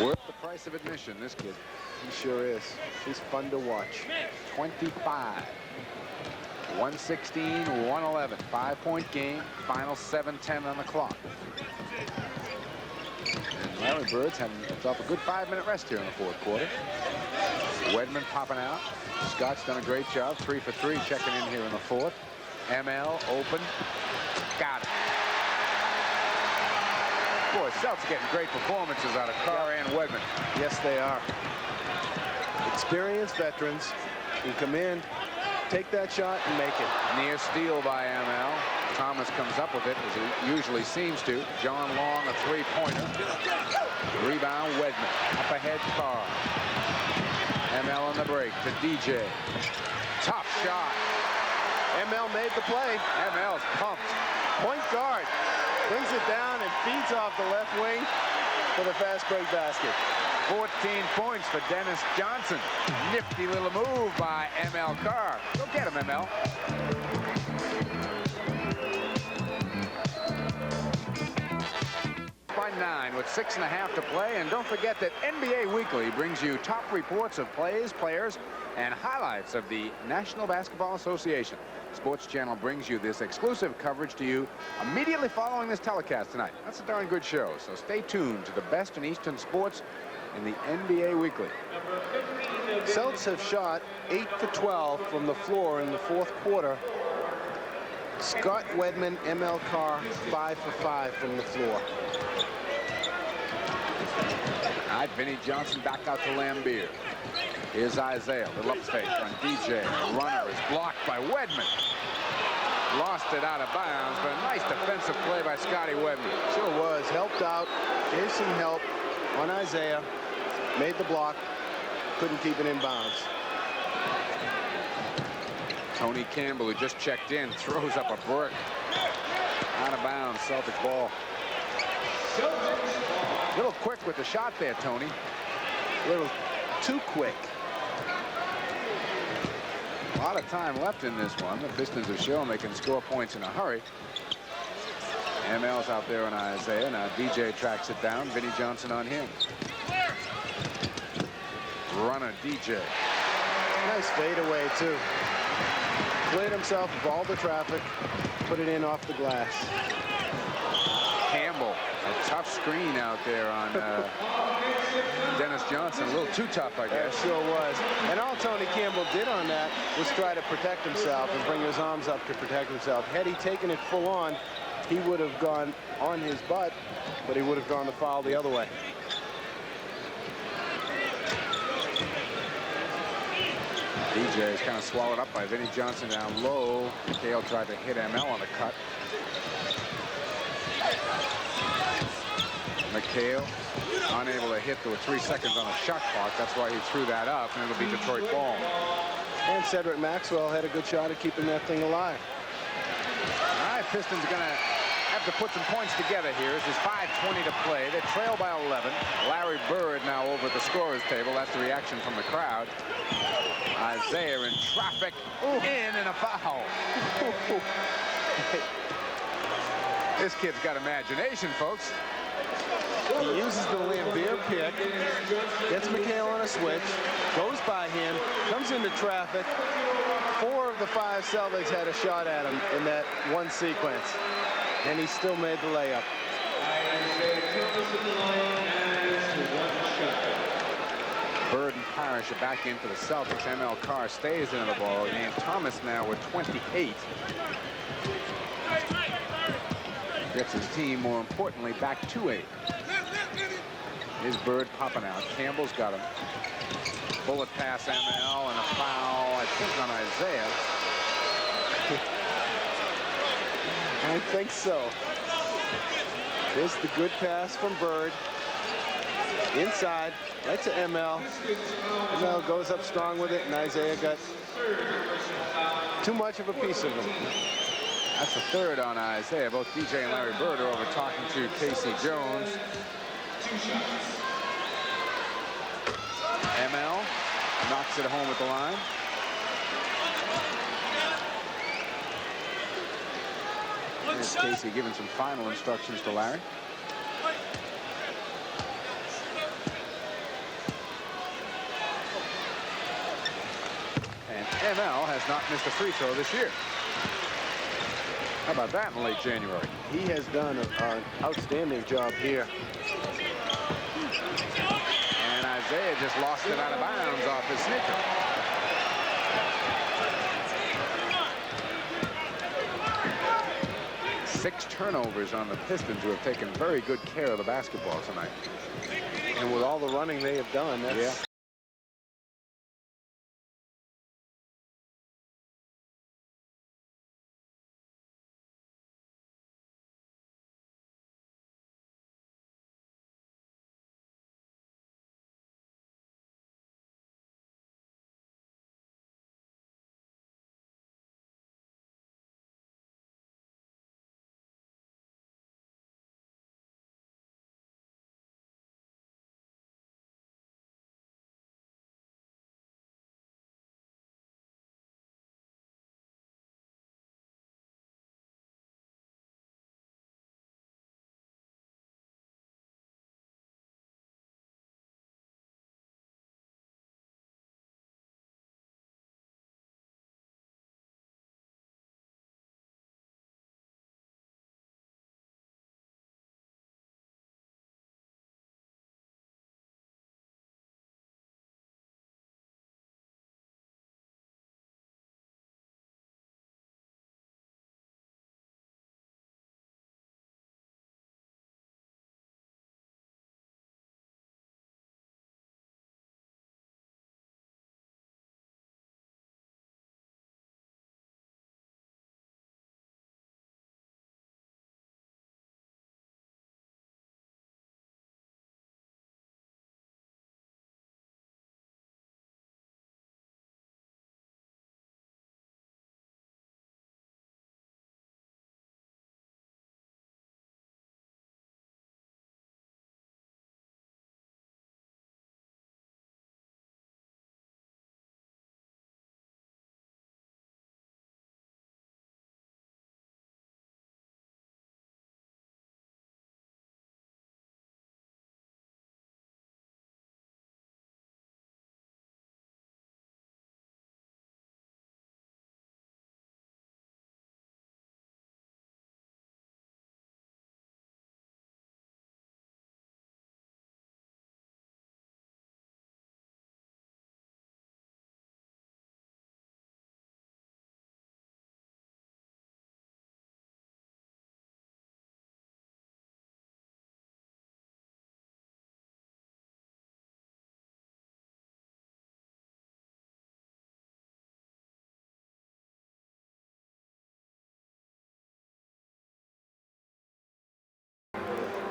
Worth the price of admission, this kid. He sure is. He's fun to watch. 25. 116, 111. 5-point game. Final 7:10 on the clock. And Larry Bird's having himself a good 5-minute rest here in the 4th quarter. Wedman popping out. Scott's done a great job. 3 for 3 checking in here in the 4th. ML open. Got it. Boy, Celtics getting great performances out of Carr and Wedman. Yes, they are. Experienced veterans who come in, take that shot, and make it. Near steal by ML. Thomas comes up with it, as he usually seems to. John Long, a 3-pointer. Rebound, Wedman. Up ahead, Carr. ML on the break to DJ. Tough shot. ML made the play. ML's pumped. Point guard brings it down and feeds off the left wing for the fast break basket. 14 points for Dennis Johnson. Nifty little move by ML Carr. Go get him, ML. By 9 with 6.5 to play. And don't forget that NBA Weekly brings you top reports of plays, players, and highlights of the National Basketball Association. Sports Channel brings you this exclusive coverage to you immediately following this telecast tonight. That's a darn good show, so stay tuned to the best in Eastern sports in the NBA Weekly. Celtics have shot 8 for 12 from the floor in the 4th quarter. Scott Wedman, ML Carr, 5 for 5 from the floor. All right, Vinnie Johnson back out to Lambeer. Here's Isaiah, little up fake on DJ. The runner is blocked by Wedman. Lost it out of bounds, but a nice defensive play by Scotty Wedman. Sure was. Helped out. Gave some help on Isaiah. Made the block. Couldn't keep it in bounds. Tony Campbell, who just checked in, throws up a brick. Out of bounds, Celtics ball. A little quick with the shot there, Tony. A little too quick. A lot of time left in this one. The Pistons have shown they can score points in a hurry. ML's out there on Isaiah. Now DJ tracks it down. Vinnie Johnson on him. Runner DJ. Nice fadeaway, too. Played himself of all the traffic. Put it in off the glass. Campbell, a tough screen out there on Dennis Johnson. A little too tough, I guess. Sure was. And all Tony Campbell did on that was try to protect himself and bring his arms up to protect himself. Had he taken it full on, he would have gone on his butt, but he would have gone the foul the other way. DJ is kind of swallowed up by Vinnie Johnson down low. McHale tried to hit ML on the cut. McHale unable to hit. There were 3 seconds on a shot clock. That's why he threw that up, and it'll be Detroit ball. And Cedric Maxwell had a good shot at keeping that thing alive. All right, Pistons are going to have to put some points together here. This is 5:20 to play. They trail by 11. Larry Bird now over at the scorer's table. That's the reaction from the crowd. Isaiah in traffic. In and a foul. This kid's got imagination, folks. He uses the Lambeer pick, gets McHale on a switch, goes by him, comes into traffic. 4 of the 5 Celtics had a shot at him in that one sequence, and he still made the layup. Bird and Parrish are back in for the Celtics. ML Carr stays in the ball game. Thomas now with 28. Gets his team, more importantly, back to 8. Here's Bird popping out. Campbell's got him. Bullet pass ML and a foul, I think, on Isaiah. I think so. Here's the good pass from Bird. Inside, right to ML. ML goes up strong with it, and Isaiah got too much of a piece of him. That's the 3rd on Isaiah. Both DJ and Larry Bird are over talking to Casey Jones. ML knocks it home at the line. Here's Casey giving some final instructions to Larry. And ML has not missed a free throw this year. How about that in late January? He has done an outstanding job here. And Isaiah just lost it out of bounds off his sneaker. Six turnovers on the Pistons, who have taken very good care of the basketball tonight. And with all the running they have done, that's... Yeah.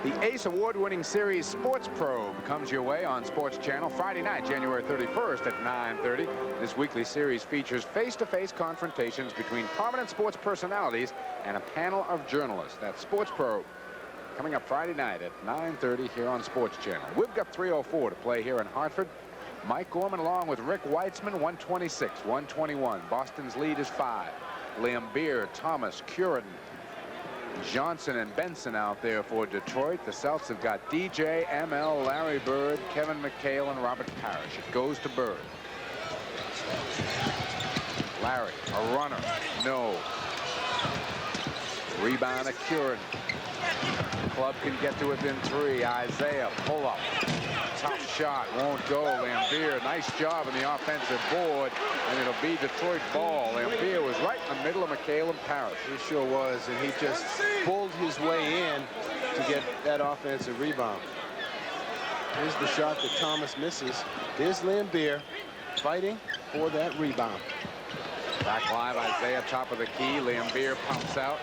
The Ace Award-winning series Sports Probe comes your way on Sports Channel Friday night, January 31st at 9:30. This weekly series features face-to-face confrontations between prominent sports personalities and a panel of journalists. That's Sports Probe coming up Friday night at 9:30 here on Sports Channel. We've got 3:04 to play here in Hartford. Mike Gorman along with Rick Weitzman, 126, 121. Boston's lead is 5. Lambier, Thomas, Curitin, Johnson and Benson out there for Detroit. The Celtics have got DJ, ML, Larry Bird, Kevin McHale, and Robert Parrish. It goes to Bird. Larry, a runner. No. Rebound to Curitin. Club can get to within 3. Isaiah, pull up. Tough shot, won't go. Lambier, nice job in the offensive board, and it'll be Detroit ball. Lambier was right in the middle of McHale and Parrish. He sure was, and he just pulled his way in to get that offensive rebound. Here's the shot that Thomas misses. Here's Lambier fighting for that rebound. Back live, Isaiah, top of the key. Lambier pumps out.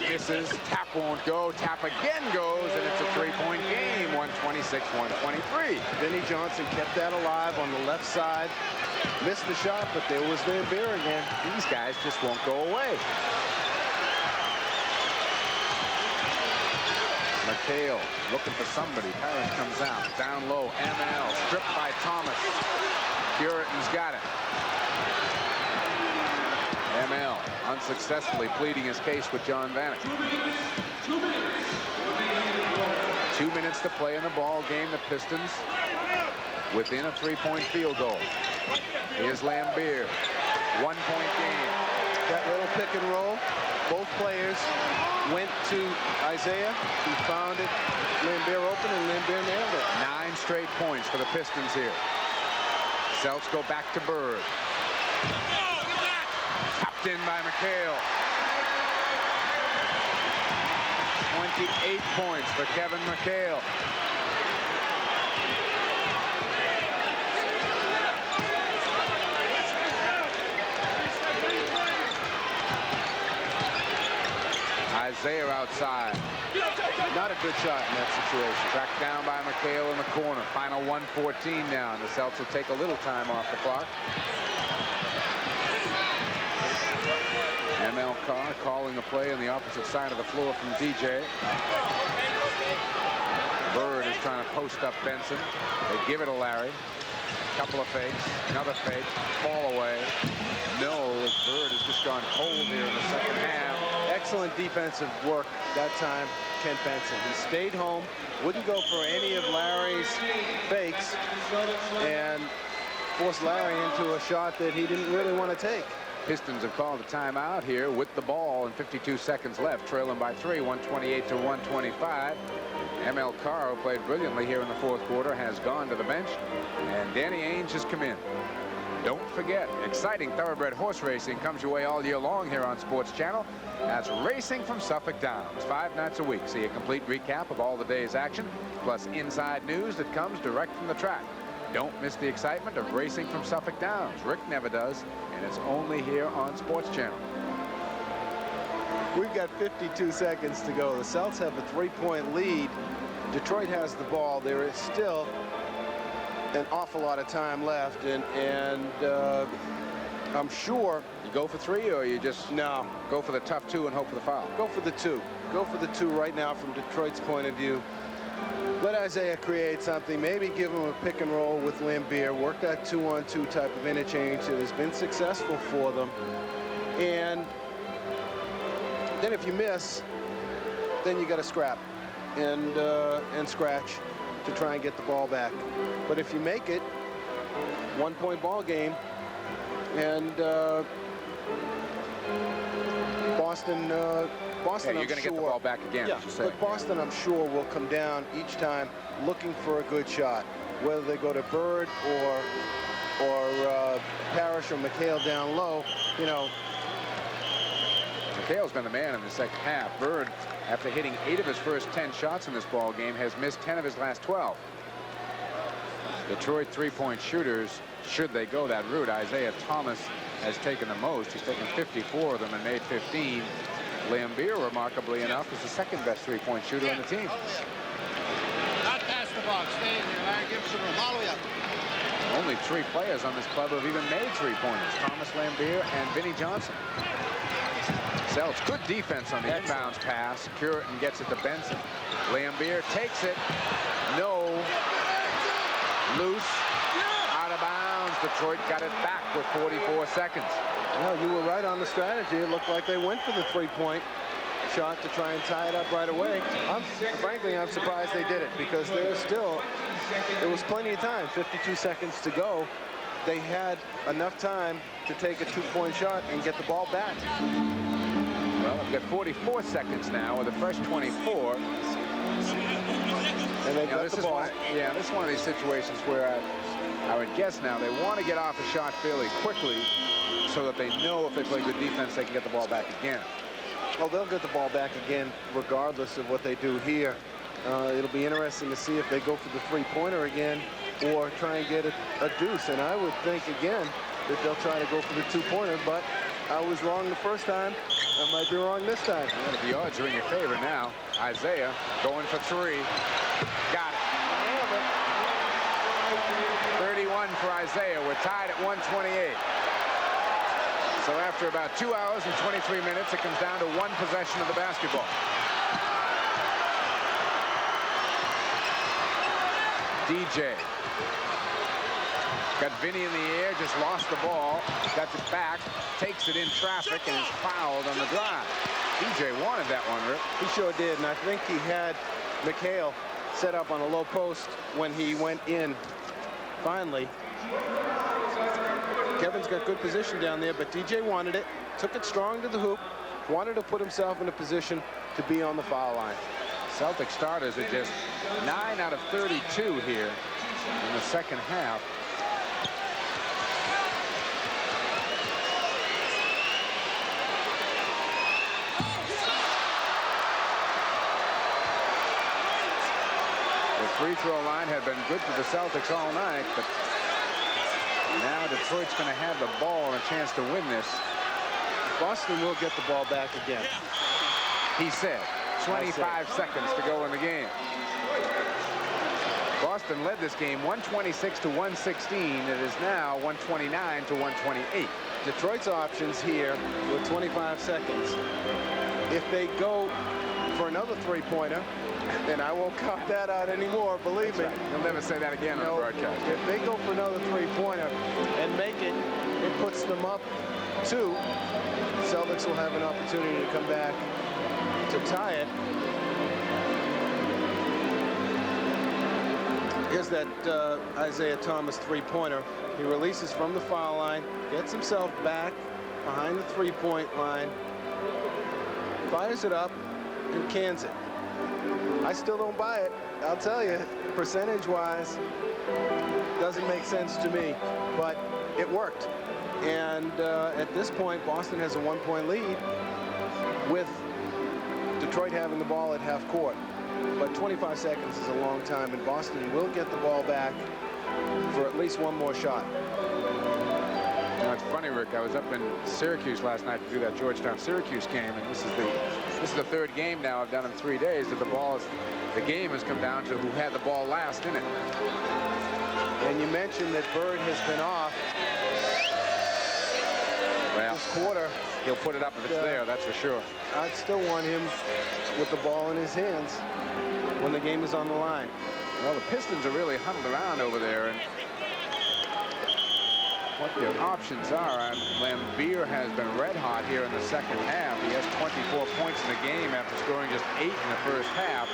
Misses. Tap won't go. Tap again goes, and it's a three-point game. 126-123. Vinnie Johnson kept that alive on the left side. Missed the shot, but there was Lambier again. These guys just won't go away. McHale looking for somebody. Parrish comes out. Down low. ML stripped by Thomas. Curitin's got it. ML unsuccessfully pleading his case with John Vanek. 2 minutes to play in the ball game. The Pistons within a three-point field goal. Here's Lambier. 1-point game. That little pick and roll. Both players went to Isaiah. He found it. Lambier open, and Lambier nailed it. 9 straight points for the Pistons here. Celtics go back to Bird. Tapped in by McHale. 28 points for Kevin McHale. Isaiah outside. Not a good shot in that situation. Tracked down by McHale in the corner. Final 1:14 now, and the Celtics will take a little time off the clock. ML Carr calling the play on the opposite side of the floor from DJ. Bird is trying to post up Benson. They give it to Larry. Couple of fakes. Another fake. Fall away. No, Bird has just gone cold here in the second half. Excellent defensive work that time, Kent Benson. He stayed home, wouldn't go for any of Larry's fakes, and forced Larry into a shot that he didn't really want to take. Pistons have called a timeout here with the ball and 52 seconds left, trailing by 3, 128 to 125. ML Carr, who played brilliantly here in the fourth quarter, has gone to the bench, and Danny Ainge has come in. Don't forget, exciting thoroughbred horse racing comes your way all year long here on Sports Channel. That's Racing from Suffolk Downs, 5 nights a week. See a complete recap of all the day's action, plus inside news that comes direct from the track. Don't miss the excitement of Racing from Suffolk Downs. Rick never does, and it's only here on Sports Channel. We've got 52 seconds to go. The Celtics have a 3-point lead. Detroit has the ball. There is still an awful lot of time left, and I'm sure You go for 3, or you just go for the tough 2 and hope for the foul? go for the 2. Go for the 2 right now from Detroit's point of view. Let Isaiah create something. Maybe give him a pick and roll with Lambier. Work that 2-on-2 type of interchange that has been successful for them. And then if you miss, then you got to scrap and scratch to try and get the ball back. But if you make it, 1-point ball game, and Boston, Yeah, I'm you're going to get the sure- ball back again, Yeah, as you say. but Boston, I'm sure, will come down each time looking for a good shot, whether they go to Bird or Parrish or McHale down low. You know, McHale's been the man in the second half. Bird, after hitting 8 of his first 10 shots in this ball game, has missed 10 of his last 12. Detroit 3-point shooters, should they go that route, Isaiah Thomas has taken the most. He's taken 54 of them and made 15. Lambier, remarkably enough, is the second best three-point shooter on the team. Not past the box. Stay in here, Larry. Give him some room. All the way up. Only 3 players on this club have even made three-pointers. Thomas Lambier and Vinnie Johnson. Celtics, good defense on the inbounds pass. Curtin gets it to Benson. Lambier takes it. No. Loose. Out of bounds. Detroit got it back with 44 seconds. Well, you were right on the strategy. It looked like they went for the three-point shot to try and tie it up right away. Frankly, I'm surprised they did it because there was plenty of time, 52 seconds to go. They had enough time to take a two-point shot and get the ball back. Well, I've got 44 seconds now with the first 24. And they got the ball. This is one of these situations where I would guess now they want to get off a shot fairly quickly so that they know if they play good defense, they can get the ball back again. Well, they'll get the ball back again regardless of what they do here. It'll be interesting to see if they go for the three-pointer again or try and get a deuce. And I would think, again, that they'll try to go for the two-pointer, but I was wrong the first time. I might be wrong this time. Well, the odds are in your favor now. Isaiah going for 3. Got it. 31 for Isaiah. We're tied at 128. So after about 2 hours and 23 minutes, it comes down to 1 possession of the basketball. DJ. Got Vinny in the air, just lost the ball, got it back, takes it in traffic, and is fouled on the drive. DJ wanted that one, Rip. He sure did, and I think he had McHale set up on a low post when he went in. Finally, Kevin's got good position down there, but DJ wanted it, took it strong to the hoop, wanted to put himself in a position to be on the foul line. Celtic starters are just 9 out of 32 here in the second half. The free throw line had been good for the Celtics all night, but now Detroit's going to have the ball and a chance to win this. Boston will get the ball back again. He said. 25 seconds to go in the game. Boston led this game 126 to 116. It is now 129 to 128. Detroit's options here with 25 seconds. If they go for another three-pointer, and I won't count that out anymore, believe me. You'll never say that again on the broadcast. If they go for another three-pointer and make it, it puts them up 2. Celtics will have an opportunity to come back to tie it. Here's that Isaiah Thomas three-pointer. He releases from the foul line, gets himself back behind the three-point line, fires it up, and cans it. I still don't buy it. I'll tell you, percentage-wise, doesn't make sense to me, but it worked. And at this point, Boston has a 1-point lead with Detroit having the ball at half court. But 25 seconds is a long time, and Boston will get the ball back for at least one more shot. You know, it's funny, Rick. I was up in Syracuse last night to do that Georgetown-Syracuse game, and this is the third game now I've done in 3 days that the game has come down to who had the ball last in it. And you mentioned that Bird has been off this quarter. He'll put it up if it's there, that's for sure. I'd still want him with the ball in his hands when the game is on the line. Well, the Pistons are really huddled around over there, and what their options are. Lambier has been red hot here in the second half. He has 24 points in the game after scoring just 8 in the first half.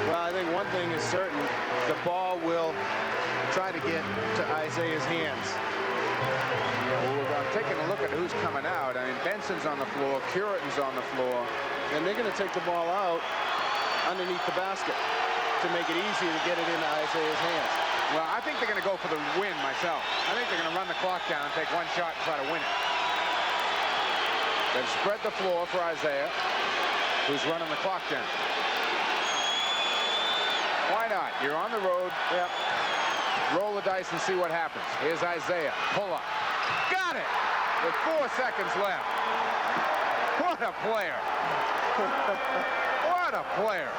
Well, I think one thing is certain. The ball will try to get to Isaiah's hands. Well, we're taking a look at who's coming out. I mean, Benson's on the floor, Curitin's on the floor. And they're going to take the ball out underneath the basket to make it easier to get it into Isaiah's hands. Well, I think they're going to go for the win myself. I think they're going to run the clock down, take one shot, and try to win it. They've spread the floor for Isaiah, who's running the clock down. Why not? You're on the road. Yep. Roll the dice and see what happens. Here's Isaiah. Pull up. Got it! With 4 seconds left. What a player. What a player.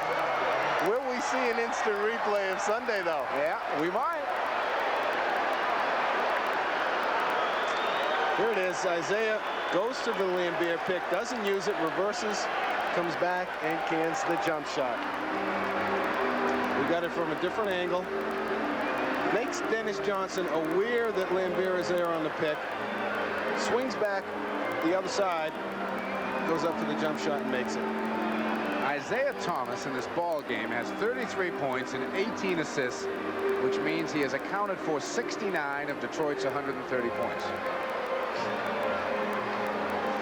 Will we see an instant replay of Sunday, though? Yeah, we might. Here it is. Isaiah goes to the Lambier pick, doesn't use it, reverses, comes back, and cans the jump shot. We got it from a different angle. Makes Dennis Johnson aware that Lambier is there on the pick. Swings back the other side, goes up for the jump shot and makes it. Isaiah Thomas in this ball game has 33 points and 18 assists, which means he has accounted for 69 of Detroit's 130 points.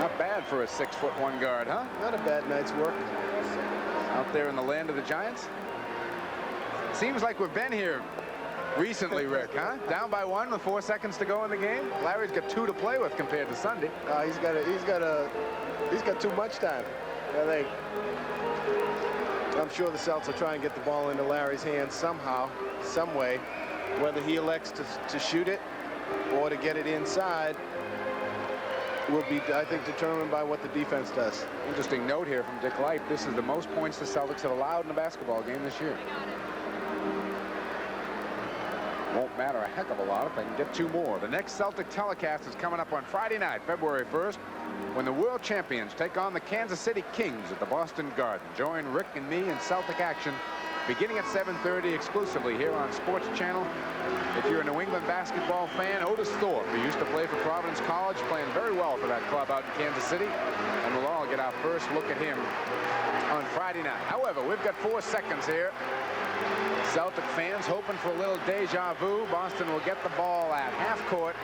Not bad for a 6'1" guard, huh? Not a bad night's work. Out there in the land of the Giants. Seems like we've been here recently, Rick, huh? Down by 1 with 4 seconds to go in the game. Larry's got 2 to play with compared to Sunday. He's got too much time. I think. I'm sure the Celtics will try and get the ball into Larry's hands somehow, some way. Whether he elects to shoot it or to get it inside will be, I think, determined by what the defense does. Interesting note here from Dick Light. This is the most points the Celtics have allowed in a basketball game this year. Won't matter a heck of a lot if they can get 2 more. The next Celtic telecast is coming up on Friday night, February 1st, when the world champions take on the Kansas City Kings at the Boston Garden. Join Rick and me in Celtic action beginning at 7:30 exclusively here on Sports Channel. If you're a New England basketball fan, Otis Thorpe, who used to play for Providence College, playing very well for that club out in Kansas City, and we'll all get our first look at him on Friday night. However, we've got 4 seconds here. Celtic fans hoping for a little deja vu. Boston will get the ball at half court.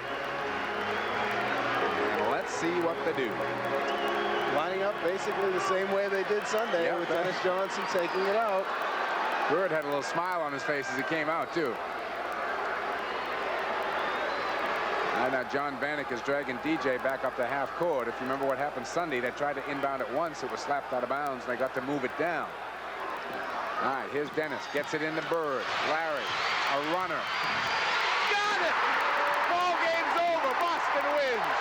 And let's see what they do. Lining up basically the same way they did Sunday, with Dennis Johnson taking it out. Bird had a little smile on his face as he came out, too. And now John Bannock is dragging DJ back up to half court. If you remember what happened Sunday, they tried to inbound it once. It was slapped out of bounds, and they got to move it down. All right, here's Dennis. Gets it into Bird. Larry, a runner. Got it! Ball game's over. Boston wins.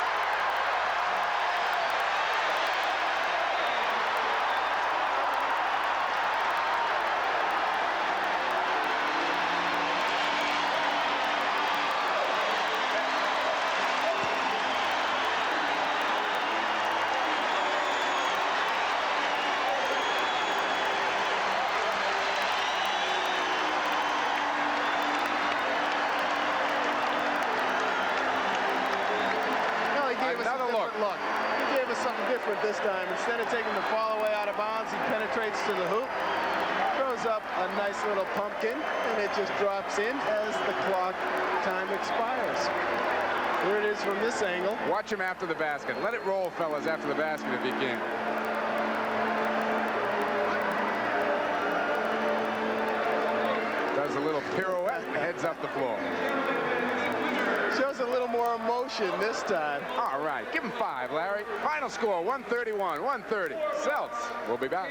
This time, instead of taking the fall away out of bounds, he penetrates to the hoop, throws up a nice little pumpkin, and it just drops in as the clock time expires. Here it is from this angle. Watch him after the basket. Let it roll, fellas, after the basket if you can. Does a little pirouette and heads up the floor. Shows a little more emotion this time. All right, give him 5, Larry. Final score, 131-130. Celts. We'll be back.